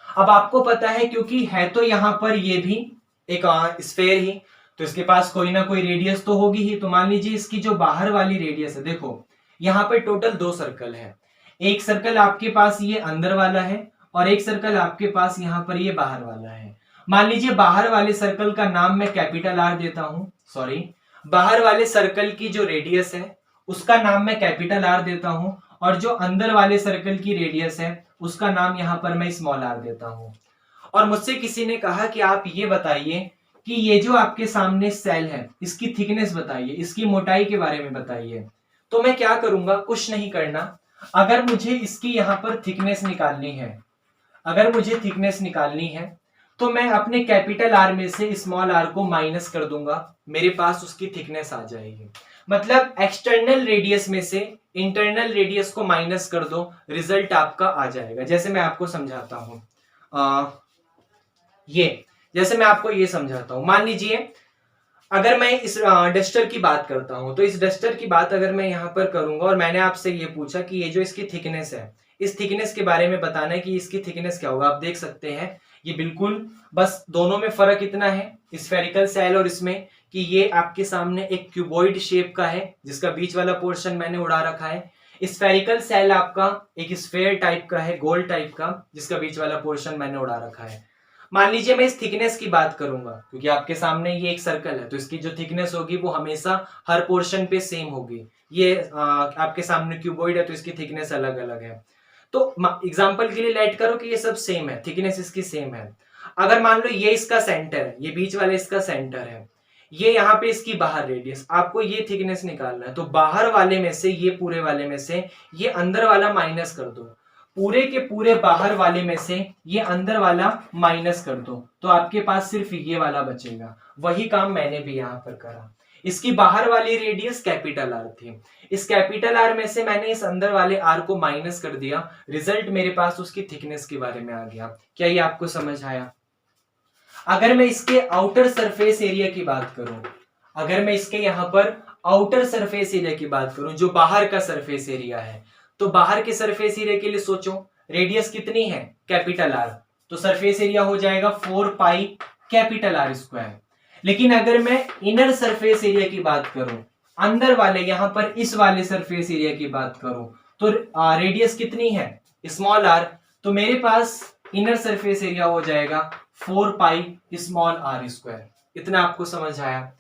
S1: अब आपको पता है क्योंकि है तो यहाँ पर ये भी एक स्फेयर ही, तो इसके पास कोई ना कोई रेडियस तो होगी ही। तो मान लीजिए इसकी जो बाहर वाली रेडियस है, देखो यहाँ पर टोटल 2 सर्कल है। एक सर्कल आपके पास ये अंदर वाला है और एक सर्कल आपके पास यहाँ पर ये बाहर वाला है। मान लीजिए बाहर वाले सर्कल का नाम मैं कैपिटल आर देता हूं, सॉरी, बाहर वाले सर्कल की जो रेडियस है उसका नाम मैं कैपिटल आर देता हूं, और जो अंदर वाले सर्कल की रेडियस है उसका नाम यहां पर मैं स्मॉल आर देता हूं। और मुझसे किसी ने कहा कि आप ये बताइए कि ये जो आपके सामने सेल है इसकी थिकनेस बताइए, इसकी मोटाई के बारे में बताइए। तो मैं क्या करूंगा, कुछ नहीं करना। अगर मुझे इसकी यहां पर थिकनेस निकालनी है, अगर मुझे थिकनेस निकालनी है तो मैं अपने कैपिटल आर में से स्मॉल आर को माइनस कर दूंगा, मेरे पास उसकी थिकनेस आ जाएगी। मतलब एक्सटर्नल रेडियस में से इंटरनल रेडियस को माइनस कर दो, रिजल्ट आपका आ जाएगा। जैसे मैं आपको समझाता हूं, जैसे मैं आपको ये समझाता हूं, मान लीजिए अगर मैं इस डस्टर की बात करता हूं, तो इस डस्टर की बात अगर मैं यहां पर करूंगा और मैंने आपसे ये पूछा कि ये जो इसकी थिकनेस है इस थिकनेस के बारे में बताना है कि इसकी थिकनेस क्या होगा। आप देख सकते हैं ये बिल्कुल बस दोनों में फर्क इतना है स्फेरिकल सेल और इसमें कि ये आपके सामने एक क्यूबॉइड शेप का है जिसका बीच वाला पोर्शन मैंने उड़ा रखा है। स्फेरिकल सेल आपका एक स्फेयर टाइप का है, गोल टाइप का, जिसका बीच वाला पोर्शन मैंने उड़ा रखा है। मान लीजिए मैं इस थिकनेस की बात करूंगा क्योंकि आपके सामने ये एक सर्कल है तो इसकी जो थिकनेस होगी वो हमेशा हर पोर्शन पे सेम होगी। ये आपके सामने क्यूबॉइड है तो इसकी थिकनेस अलग अलग है। तो एग्जांपल के लिए लेट करो कि ये सब सेम है, थिकनेस इसकी सेम है। अगर मान लो ये इसका सेंटर है, ये बीच वाला इसका सेंटर है, ये यहाँ पे इसकी बाहर रेडियस, आपको ये थिकनेस निकालना है तो बाहर वाले में से ये पूरे वाले में से ये अंदर वाला माइनस कर दो, पूरे के पूरे बाहर वाले में से ये अंदर वाला माइनस कर दो तो आपके पास सिर्फ ये वाला बचेगा। वही काम मैंने भी यहाँ पर करा। इसकी बाहर वाली रेडियस कैपिटल आर थी, इस कैपिटल आर में से मैंने इस अंदर वाले आर को माइनस कर दिया, रिजल्ट मेरे पास उसकी थिकनेस के बारे में आ गया। क्या ये आपको समझ आया? अगर मैं इसके आउटर सरफेस एरिया की बात करूं, अगर मैं इसके यहां पर आउटर सरफेस एरिया की बात करूं जो बाहर का सरफेस एरिया है, तो बाहर के सरफेस एरिया के लिए सोचो रेडियस कितनी है कैपिटल आर, तो सरफेस एरिया हो जाएगा 4 पाई कैपिटल आर स्क्वायर। लेकिन अगर मैं इनर सरफेस एरिया की बात करूं, अंदर वाले यहां पर इस वाले सरफेस एरिया की बात करूं तो रेडियस कितनी है स्मॉल आर, तो मेरे पास इनर सरफेस एरिया हो जाएगा 4 पाई स्मॉल आर स्क्वायर। इतना आपको समझ आया?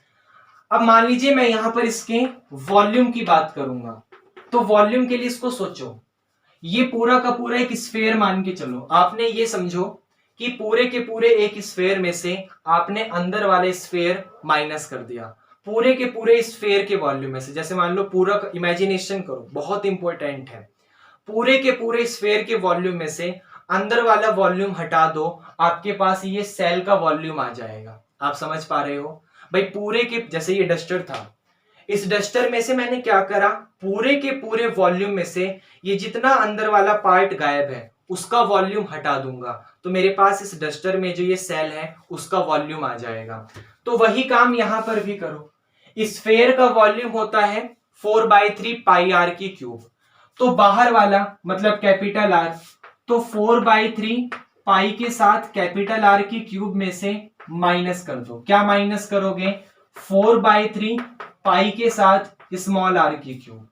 S1: अब मान लीजिए मैं यहां पर इसके वॉल्यूम की बात करूंगा तो वॉल्यूम के लिए इसको सोचो, ये पूरा का पूरा एक स्फेयर मान के चलो। आपने ये समझो कि पूरे के पूरे एक स्फेयर में से आपने अंदर वाले स्फेयर माइनस कर दिया, पूरे के पूरे स्फेयर के वॉल्यूम में से। जैसे मान लो पूरा इमेजिनेशन करो, बहुत इंपॉर्टेंट है, पूरे के पूरे स्फेयर के वॉल्यूम में से अंदर वाला वॉल्यूम हटा दो, आपके पास ये सेल का वॉल्यूम आ जाएगा। आप समझ पा रहे हो भाई? पूरे के, जैसे ये डस्टर था, इस डस्टर में से मैंने क्या करा, पूरे के पूरे वॉल्यूम में से ये जितना अंदर वाला पार्ट गायब है उसका वॉल्यूम हटा दूंगा तो मेरे पास इस डस्टर में जो ये सेल है उसका वॉल्यूम आ जाएगा। तो वही काम यहां पर भी करो। स्फेयर का वॉल्यूम होता है 4/3 पाई आर की क्यूब, तो बाहर वाला मतलब कैपिटल आर, तो 4/3 पाई के साथ कैपिटल आर की क्यूब में से माइनस कर दो। क्या माइनस करोगे? 4/3 पाई के साथ स्मॉल आर की क्यूब।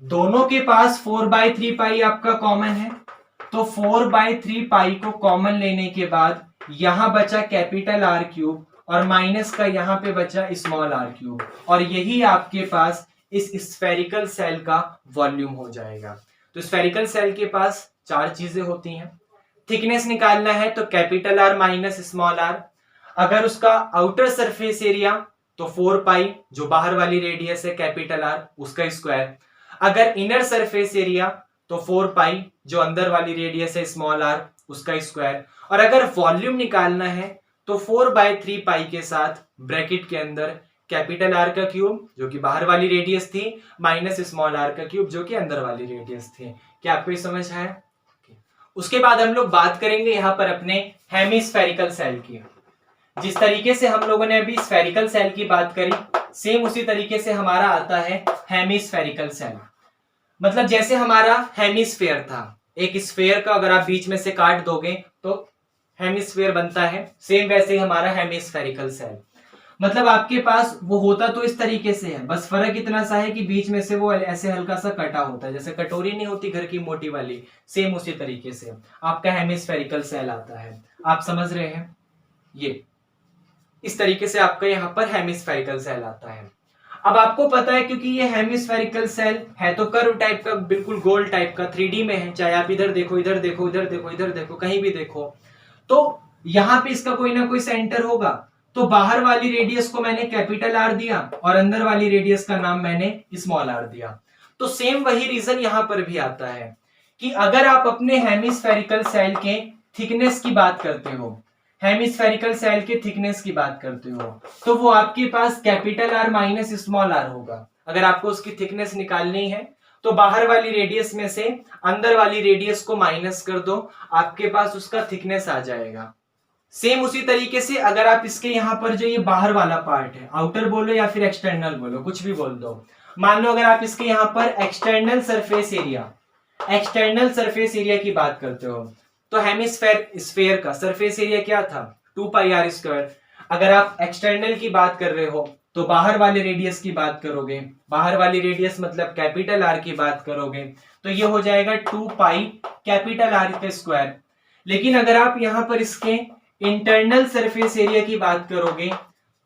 S1: दोनों के पास 4/3 पाई आपका कॉमन है, तो 4/3 पाई को कॉमन लेने के बाद यहां बचा कैपिटल आर क्यूब और माइनस का यहां पे बचा स्मॉल आर क्यूब, और यही आपके पास इस स्फेरिकल सेल का वॉल्यूम हो जाएगा। तो स्फेरिकल सेल के पास 4 चीजें होती हैं। थिकनेस निकालना है तो capital R minus small R, अगर उसका आउटर सरफेस एरिया तो 4 पाई जो बाहर वाली रेडियस है कैपिटल आर उसका स्क्वायर, अगर इनर सरफेस एरिया तो 4 पाई जो अंदर वाली रेडियस है स्मॉल आर उसका स्क्वायर, और अगर वॉल्यूम निकालना है तो 4/3 पाई के साथ ब्रैकेट के अंदर कैपिटल आर का क्यूब जो कि बाहर वाली रेडियस थी माइनस स्मॉल आर का क्यूब जो कि अंदर वाली रेडियस थी। क्या आपको ये समझ आया? उसके बाद हम लोग बात करेंगे यहां पर अपने हेमिस्फेरिकल सेल की। जिस तरीके से हम लोगों ने अभी स्फेरिकल सेल की बात करी, सेम उसी तरीके से हमारा आता है हेमिस्फेरिकल सेल। मतलब जैसे हमारा हेमिस्फेयर था, एक स्फेयर का अगर आप बीच में से काट दोगे तो हेमिस्फेयर बनता है, सेम वैसे ही हमारा हेमिस्फेरिकल सेल। मतलब आपके पास वो होता तो इस तरीके से है, बस फर्क इतना सा है कि बीच में से वो ऐसे हल्का सा कटा होता है, जैसे कटोरी नहीं होती घर की मोटी वाली, सेम उसी तरीके से आपका हेमिस्फेरिकल सेल आता है। आप समझ रहे हैं? ये इस तरीके से आपका यहाँ पर हेमिस्फेरिकल सेल आता है। अब आपको पता है क्योंकि ये हेमिस्फेरिकल सेल है तो कर्व टाइप का, बिल्कुल गोल टाइप का, 3D में है, चाहे आप इधर देखो, इधर देखो, इधर देखो, इधर देखो, कहीं भी देखो, तो यहाँ पे इसका कोई ना कोई सेंटर होगा। तो बाहर वाली रेडियस को मैंने कैपिटल आर दिया और अंदर वाली रेडियस का नाम मैंने स्मॉल आर दिया। तो सेम वही रीजन यहां पर भी आता है कि अगर आप अपने हेमिस्फेरिकल सेल के थिकनेस की बात करते हो, हेमिस्फेरिकल सेल के थिकनेस की बात करते हो, तो वो आपके पास capital R minus small R होगा। अगर आपको उसकी थिकनेस निकालनी है तो बाहर वाली रेडियस में से अंदर वाली रेडियस को माइनस कर दो, आपके पास उसका थिकनेस आ जाएगा। सेम उसी तरीके से अगर आप इसके यहाँ पर जो ये बाहर वाला पार्ट है, आउटर बोलो या फिर एक्सटर्नल बोलो, कुछ भी बोल दो, मान लो अगर आप इसके यहाँ पर external surface area, external surface area की बात करते हो तो हेमिस्फेयर का सरफेस एरिया क्या था 2πr²। अगर आप एक्सटर्नल की बात कर रहे हो तो बाहर वाले रेडियस की बात करोगे, बाहर वाली रेडियस मतलब कैपिटल आर की बात करोगे तो ये हो जाएगा 2π∭R²। लेकिन अगर आप यहां पर इसके इंटरनल सरफेस एरिया की बात करोगे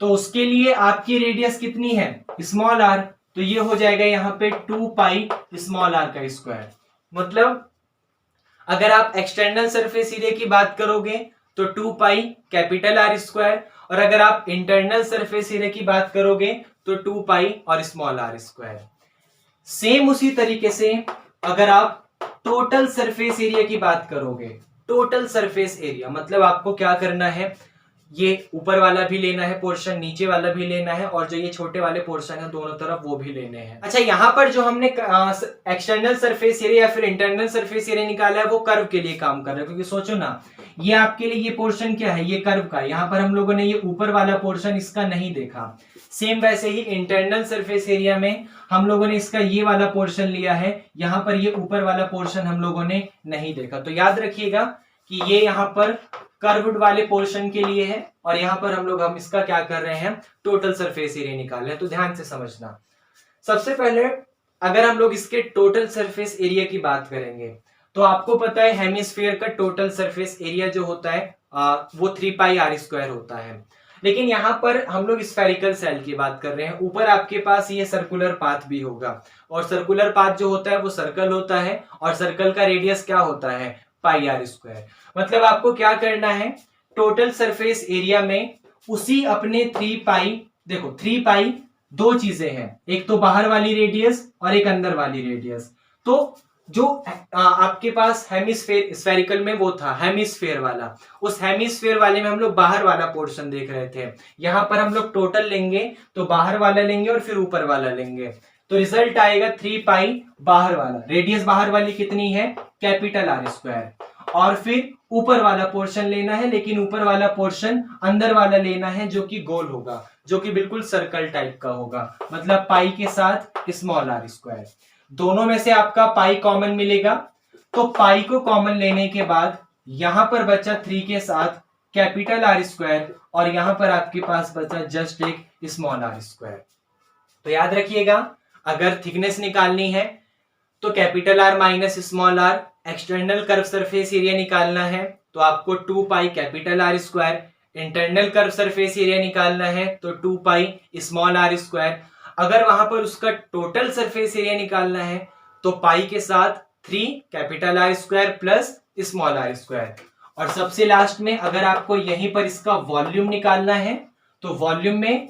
S1: तो उसके लिए आपकी रेडियस कितनी है स्मॉल आर, तो ये हो जाएगा यहाँ पे 2π∭R²। मतलब अगर आप एक्सटर्नल सरफेस एरिया की बात करोगे तो 2π∭R², और अगर आप इंटरनल सरफेस एरिया की बात करोगे तो 2π और स्मॉल r²। सेम उसी तरीके से अगर आप टोटल सरफेस एरिया की बात करोगे, टोटल सरफेस एरिया मतलब आपको क्या करना है, ये ऊपर वाला भी लेना है पोर्शन, नीचे वाला भी लेना है, और जो ये छोटे वाले पोर्शन है दोनों तरफ वो भी लेने हैं। अच्छा, यहाँ पर जो हमने एक्सटर्नल सरफेस एरिया या फिर इंटरनल सरफेस एरिया निकाला है वो कर्व के लिए काम कर रहा है, क्योंकि सोचो ना ये आपके लिए ये पोर्शन क्या है, ये कर्व का। यहाँ पर हम लोगों ने ये ऊपर वाला पोर्शन इसका नहीं देखा। सेम वैसे ही इंटरनल सरफेस एरिया में हम लोगों ने इसका ये वाला पोर्शन लिया है, यहाँ पर ये ऊपर वाला पोर्शन हम लोगों ने नहीं देखा। तो याद रखिएगा कि ये यहाँ पर कर्व्ड वाले पोर्शन के लिए है और यहाँ पर हम इसका क्या कर रहे हैं, टोटल सरफेस एरिया निकाल रहे हैं। तो ध्यान से समझना। सबसे पहले अगर हम लोग इसके टोटल सरफेस एरिया की बात करेंगे तो आपको पता है हेमिस्फीयर का टोटल सरफेस एरिया जो होता है वो 3πr² होता है। लेकिन यहाँ पर हम लोग स्फेरिकल सेल की बात कर रहे हैं। ऊपर आपके पास ये सर्कुलर पाथ भी होगा, और सर्कुलर पाथ जो होता है वो सर्कल होता है, और सर्कल का रेडियस क्या होता है πr²। मतलब आपको क्या करना है, टोटल सरफेस एरिया में उसी अपने 3π, देखो 3π दो चीजें हैं, एक तो बाहर वाली रेडियस और एक अंदर वाली रेडियस। तो जो आपके पास हेमिस्फेयर स्फेरिकल में वो था हेमिस्फेयर वाला, उस हेमिस्फेयर वाले में हम लोग बाहर वाला पोर्शन देख रहे थे। यहां पर हम लोग टोटल लेंगे तो बाहर वाला लेंगे और फिर ऊपर वाला लेंगे, तो रिजल्ट आएगा 3π बाहर वाला, रेडियस बाहर वाली कितनी है R², और फिर ऊपर वाला पोर्शन लेना है, लेकिन ऊपर वाला पोर्शन अंदर वाला लेना है जो कि गोल होगा, जो कि बिल्कुल सर्कल टाइप का होगा, मतलब पाई के साथ स्मॉल r²। दोनों में से आपका पाई कॉमन मिलेगा, तो पाई को कॉमन लेने के बाद यहां पर बचा 3 के साथ R², और यहां पर आपके पास बचा जस्ट एक स्मॉल r²। तो याद रखिएगा, अगर थिकनेस निकालनी है तो R minus small r, external curve surface area निकालना है तो आपको 2π R², internal curve surface area निकालना है तो 2π स्मॉल r²। अगर वहां पर उसका टोटल सरफेस एरिया निकालना है तो पाई के साथ 3 R² प्लस स्मॉल r²। और सबसे लास्ट में अगर आपको यहीं पर इसका वॉल्यूम निकालना है तो वॉल्यूम में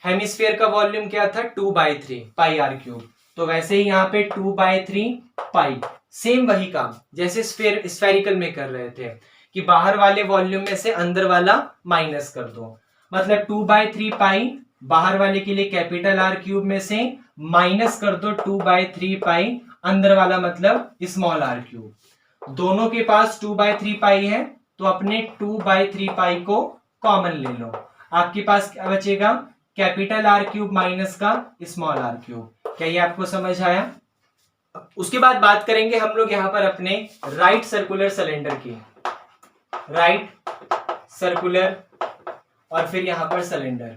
S1: हेमिस्फीयर का वॉल्यूम क्या था 2/3 πr³, तो वैसे ही यहाँ पे 2/3 पाई, सेम वही काम जैसे स्फेरिकल में कर रहे थे कि बाहर वाले वॉल्यूम में से अंदर वाला माइनस कर दो। मतलब 2/3 पाई बाहर वाले के लिए R³ में से माइनस कर दो 2/3 पाई अंदर वाला, मतलब स्मॉल r³। दोनों के पास 2/3 पाई है तो अपने 2/3 पाई को कॉमन ले लो, आपके पास क्या बचेगा R³ माइनस का स्मॉल r³। क्या ये आपको समझ आया? उसके बाद बात करेंगे हम लोग यहाँ पर अपने राइट सर्कुलर सिलेंडर की, राइट सर्कुलर और फिर यहाँ पर सिलेंडर,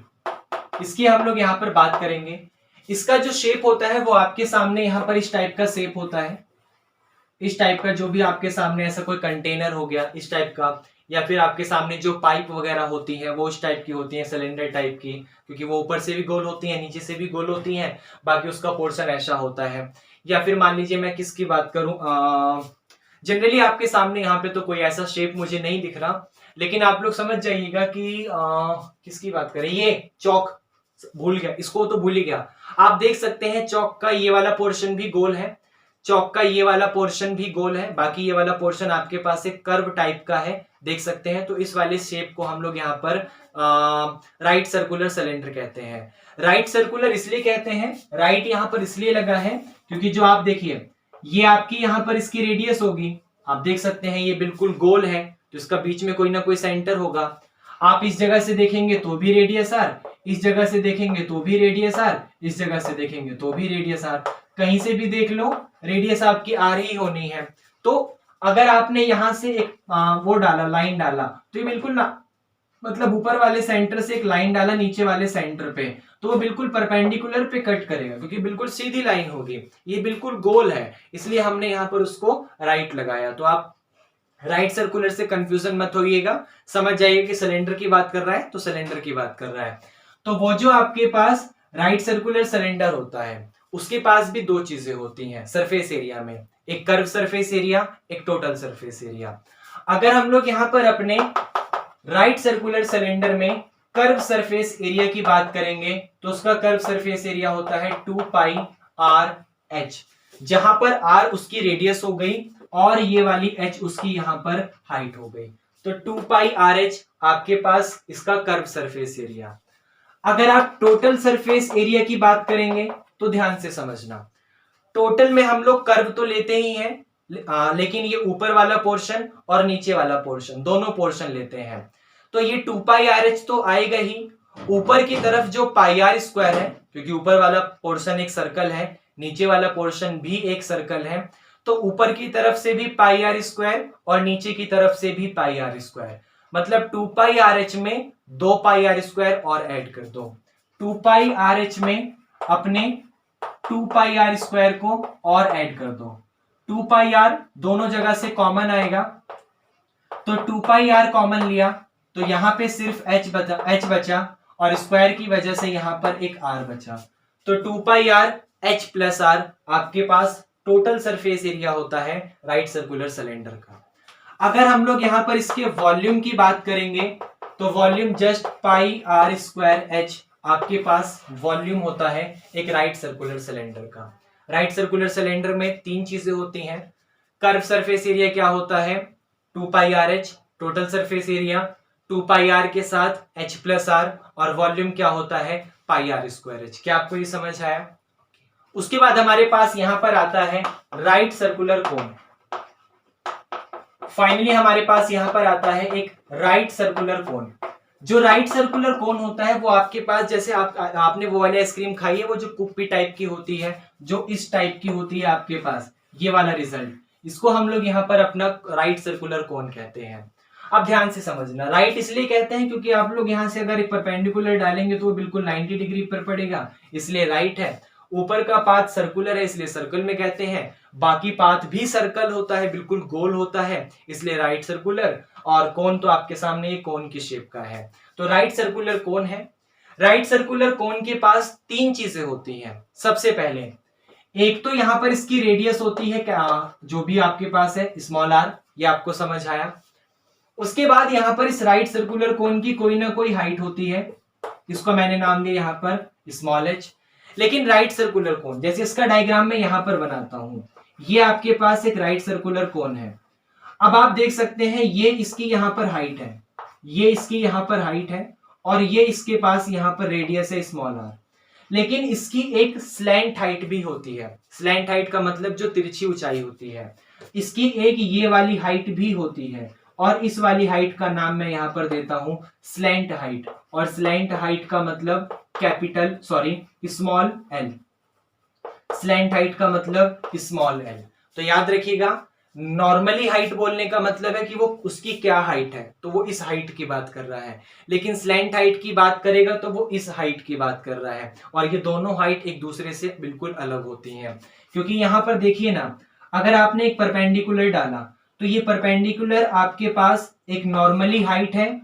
S1: इसकी हम लोग यहाँ पर बात करेंगे। इसका जो शेप होता है वो आपके सामने यहाँ पर इस टाइप का शेप होता है, इस टाइप का, जो भी आपके सामने ऐसा कोई कंटेनर हो गया इस टाइप का, या फिर आपके सामने जो पाइप वगैरह होती है वो इस टाइप की होती है, सिलेंडर टाइप की, क्योंकि वो ऊपर से भी गोल होती है नीचे से भी गोल होती है, बाकी उसका पोर्शन ऐसा होता है। या फिर मान लीजिए मैं किसकी बात करूं, जनरली आपके सामने यहाँ पे तो कोई ऐसा शेप मुझे नहीं दिख रहा, लेकिन आप लोग समझ जाइएगा कि किसकी बात करें। ये चौक, भूल गया, इसको तो भूल ही गया। आप देख सकते हैं चौक का ये वाला पोर्शन भी गोल है, चौक का ये वाला पोर्शन भी गोल है, बाकी ये वाला पोर्शन आपके पास एक कर्व टाइप का है, देख सकते हैं। तो इस वाले शेप को हम लोग यहाँ पर राइट सर्कुलर सिलेंडर कहते हैं। राइट सर्कुलर इसलिए कहते हैं, राइट यहाँ पर इसलिए लगा है क्योंकि जो आप देखिए ये आपकी यहाँ पर इसकी रेडियस होगी, आप देख सकते हैं ये बिल्कुल गोल है तो इसका बीच में कोई ना कोई सेंटर होगा। आप इस जगह से देखेंगे तो भी रेडियस आर, इस जगह से देखेंगे तो भी रेडियस आर, इस जगह से देखेंगे तो भी रेडियस आर। कहीं से भी देख लो रेडियस आपकी आर ही होनी है। तो अगर आपने यहां से एक वो डाला, लाइन डाला, तो ये बिल्कुल ना, मतलब ऊपर वाले सेंटर से एक लाइन डाला नीचे वाले सेंटर पे, तो वो बिल्कुल परपेंडिकुलर पे कट करेगा, क्योंकि बिल्कुल सीधी लाइन होगी। ये बिल्कुल गोल है, इसलिए हमने यहाँ पर उसको राइट लगाया। तो आप राइट सर्कुलर से कंफ्यूजन मत होइएगा, समझ जाइए कि सिलेंडर की बात कर रहा है तो सिलेंडर की बात कर रहा है। तो वो जो आपके पास राइट सर्कुलर सिलेंडर होता है, उसके पास भी दो चीजें होती हैं सरफेस एरिया में, एक कर्व सरफेस एरिया, एक टोटल सरफेस एरिया। अगर हम लोग यहाँ पर अपने राइट सर्कुलर सिलेंडर में कर्व सरफेस एरिया की बात करेंगे, तो उसका कर्व सरफेस एरिया होता है 2 पाई आर एच, जहां पर आर उसकी रेडियस हो गई और ये वाली एच उसकी यहां पर हाइट हो गई। तो 2 पाई आर एच आपके पास इसका कर्व सरफेस एरिया। अगर आप टोटल सरफेस एरिया की बात करेंगे तो ध्यान से समझना, टोटल में हम लोग कर्व तो लेते ही हैं, लेकिन ये ऊपर वाला पोर्शन और नीचे वाला पोर्शन दोनों पोर्शन लेते हैं। तो ये 2 पाई आर एच तो आएगा ही, ऊपर की तरफ जो पाई आर स्क्वायर है, क्योंकि ऊपर वाला पोर्शन एक सर्कल है, नीचे वाला पोर्शन भी एक सर्कल है, तो ऊपर की तरफ से भी पाई आर स्क्वायर और नीचे की तरफ से भी पाई आर स्क्वायर, मतलब 2 पाई आर एच में 2 पाई आर स्क्वायर और ऐड कर दो। 2 पाई आर एच में अपने 2 पाई आर स्क्वायर को और ऐड कर दो। 2 पाई आर दोनों जगह से कॉमन आएगा, तो 2 पाई आर कॉमन लिया तो यहां पे सिर्फ एच बचा और स्क्वायर की वजह से यहां पर एक आर बचा। तो 2 pi R H plus are आपके पास टोटल सरफेस एरिया होता है राइट सर्कुलर सिलेंडर का। अगर हम लोग यहां पर इसके वॉल्यूम की बात करेंगे, तो volume just pi R square H आपके पास वॉल्यूम होता है एक राइट सर्कुलर सिलेंडर का। राइट सर्कुलर सिलेंडर में तीन चीजें होती हैं। कर्व सरफेस एरिया क्या होता है 2 pi R H, total surface area 2 pi R के साथ एच प्लस आर, और वॉल्यूम क्या होता है पाई आर स्क्वायर एच। क्या आपको ये समझ आया? उसके बाद हमारे पास यहां पर आता है राइट सर्कुलर कोन। फाइनली हमारे पास यहां पर आता है एक राइट सर्कुलर कोन। जो राइट सर्कुलर कोन होता है वो आपके पास, जैसे आपने वो वाली आइसक्रीम खाई है, वो जो कुप्पी टाइप की होती है, जो इस टाइप की होती है आपके पास, ये वाला रिजल्ट, इसको हम लोग यहाँ पर अपना राइट सर्कुलर कोन कहते हैं। अब ध्यान से समझना, राइट इसलिए कहते हैं क्योंकि आप लोग यहाँ से अगर एक परपेंडिकुलर डालेंगे तो वो बिल्कुल 90 डिग्री पर पड़ेगा, इसलिए राइट है। ऊपर का पाथ सर्कुलर है इसलिए सर्कल में कहते हैं, बाकी पाथ भी सर्कल होता है, बिल्कुल गोल होता है, इसलिए राइट सर्कुलर। और कोन तो आपके सामने ये कोन की शेप का है, तो राइट सर्कुलर कोन है। राइट सर्कुलर कोन के पास तीन चीजें होती हैं। सबसे पहले एक तो यहां पर इसकी रेडियस होती है क्या, जो भी आपके पास है स्मॉल आर, ये आपको समझ आया। उसके बाद यहां पर इस राइट सर्कुलर कोन की कोई ना कोई हाइट होती है, इसको मैंने नाम दिया यहां पर स्मॉल एच। लेकिन राइट सर्कुलर कोन, जैसे इसका डायग्राम में यहां पर बनाता हूं, ये आपके पास एक राइट सर्कुलर कोन है। अब आप देख सकते हैं ये इसकी यहां पर हाइट है, ये इसकी यहां पर हाइट है, और ये इसके पास यहां पर रेडियस है स्मॉल आर। लेकिन इसकी एक स्लैंट हाइट भी होती है। स्लैंट हाइट का मतलब जो तिरछी ऊंचाई होती है, इसकी एक ये वाली हाइट भी होती है, और इस वाली हाइट का नाम मैं यहां पर देता हूं स्लैंट हाइट। और स्लैंट हाइट का मतलब स्मॉल एल। स्लैंट हाइट का मतलब स्मॉल एल। तो याद रखिएगा, नॉर्मली हाइट बोलने का मतलब है कि वो उसकी क्या हाइट है, तो वो इस हाइट की बात कर रहा है। लेकिन स्लैंट हाइट की बात करेगा तो वो इस हाइट की बात कर रहा है, और ये दोनों हाइट एक दूसरे से बिल्कुल अलग होती हैं। क्योंकि यहां पर देखिए ना, अगर आपने एक परपेंडिकुलर डाला तो ये परपेंडिकुलर आपके पास एक नॉर्मली हाइट है,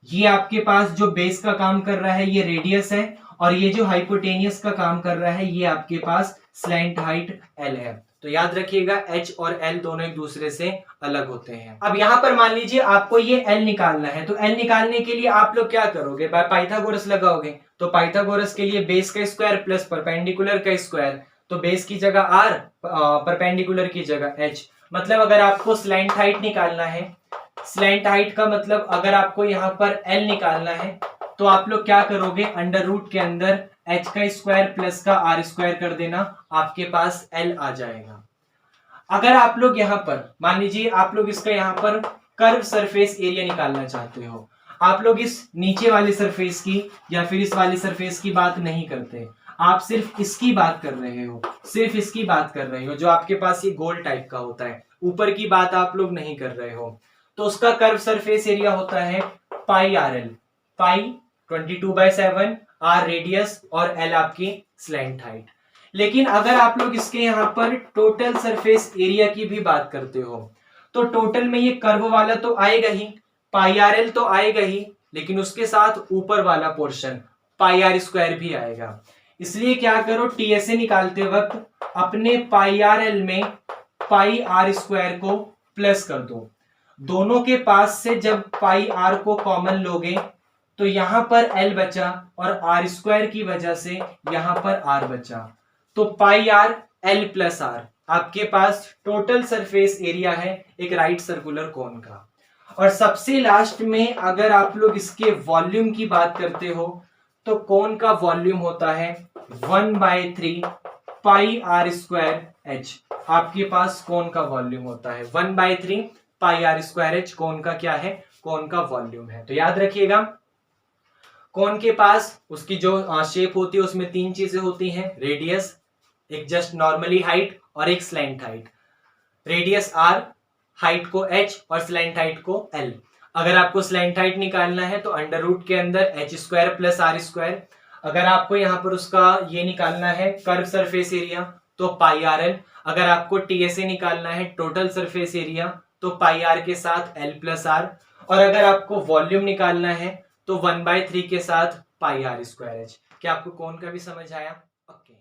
S1: ये आपके पास जो बेस का काम कर रहा है ये रेडियस है, और ये जो हाइपोटेनियस का काम कर रहा है ये आपके पास स्लैंट हाइट एल है। तो याद रखिएगा एच और एल दोनों एक दूसरे से अलग होते हैं। अब यहां पर मान लीजिए आपको ये एल निकालना है, तो एल निकालने के लिए आप लोग क्या करोगे, पाइथागोरस लगाओगे। तो पाइथागोरस के लिए बेस का स्क्वायर प्लस परपेंडिकुलर का स्क्वायर, तो बेस की जगह आर, परपेंडिकुलर की जगह एच। मतलब अगर आपको स्लैंट हाइट निकालना है, स्लैंट हाइट का मतलब अगर आपको यहाँ पर एल निकालना है, तो आप लोग क्या करोगे, अंडर रूट के अंदर एच का स्क्वायर प्लस का आर स्क्वायर कर देना, आपके पास एल आ जाएगा। अगर आप लोग यहाँ पर मान लीजिए आप लोग इसका यहाँ पर कर्व सरफेस एरिया निकालना चाहते हो, आप लोग इस नीचे वाले सरफेस की या फिर इस वाले सरफेस की बात नहीं करते, आप सिर्फ इसकी बात कर रहे हो, सिर्फ इसकी बात कर रहे हो जो आपके पास ये गोल टाइप का होता है, ऊपर की बात आप लोग नहीं कर रहे हो। तो उसका कर्व सरफेस एरिया होता है pi R L, pi 22/7, R radius और एल आपकी स्लैंट हाइट। लेकिन अगर आप लोग इसके यहाँ पर टोटल सरफेस एरिया की भी बात करते हो तो टोटल में ये कर्व वाला तो आएगा ही, पाई आर एल तो आएगा ही, लेकिन उसके साथ ऊपर वाला पोर्शन पाई आर स्क्वायर भी आएगा। इसलिए क्या करो, टीएसए निकालते वक्त अपने पाई आर एल में पाई आर स्क्वायर को प्लस कर दो। दोनों के पास से जब पाई आर को कॉमन लोगे तो यहां पर एल बचा और आर स्क्वायर की वजह से यहां पर आर बचा, तो पाई आर एल प्लस आर आपके पास टोटल सरफेस एरिया है एक राइट सर्कुलर कोन का। और सबसे लास्ट में अगर आप लोग इसके वॉल्यूम की बात करते हो तो कोन का वॉल्यूम होता है 1/3 पाई आर स्क्वायर एच। आपके पास कोन का वॉल्यूम होता है 1/3 पाई आर स्क्वायर एच, कोन का क्या है, कोन का वॉल्यूम है। तो याद रखिएगा, कोन के पास उसकी जो शेप होती है उसमें तीन चीजें होती हैं, रेडियस, एक जस्ट नॉर्मली हाइट और एक slant height. Radius R, height को एच और स्लैंट हाइट को एल। अगर आपको स्लैंट हाइट निकालना है तो अंडर रूट के अंदर H square plus R square. अगर आपको यहाँ पर उसका ये निकालना है कर्व सरफेस एरिया तो पाई आर एल। अगर आपको टीएसए निकालना है टोटल सरफेस एरिया तो पाई आर के साथ एल प्लस आर। और अगर आपको वॉल्यूम निकालना है तो 1/3 के साथ पाई आर स्क्वायर एच। क्या आपको कोन का भी समझ आया? ओके।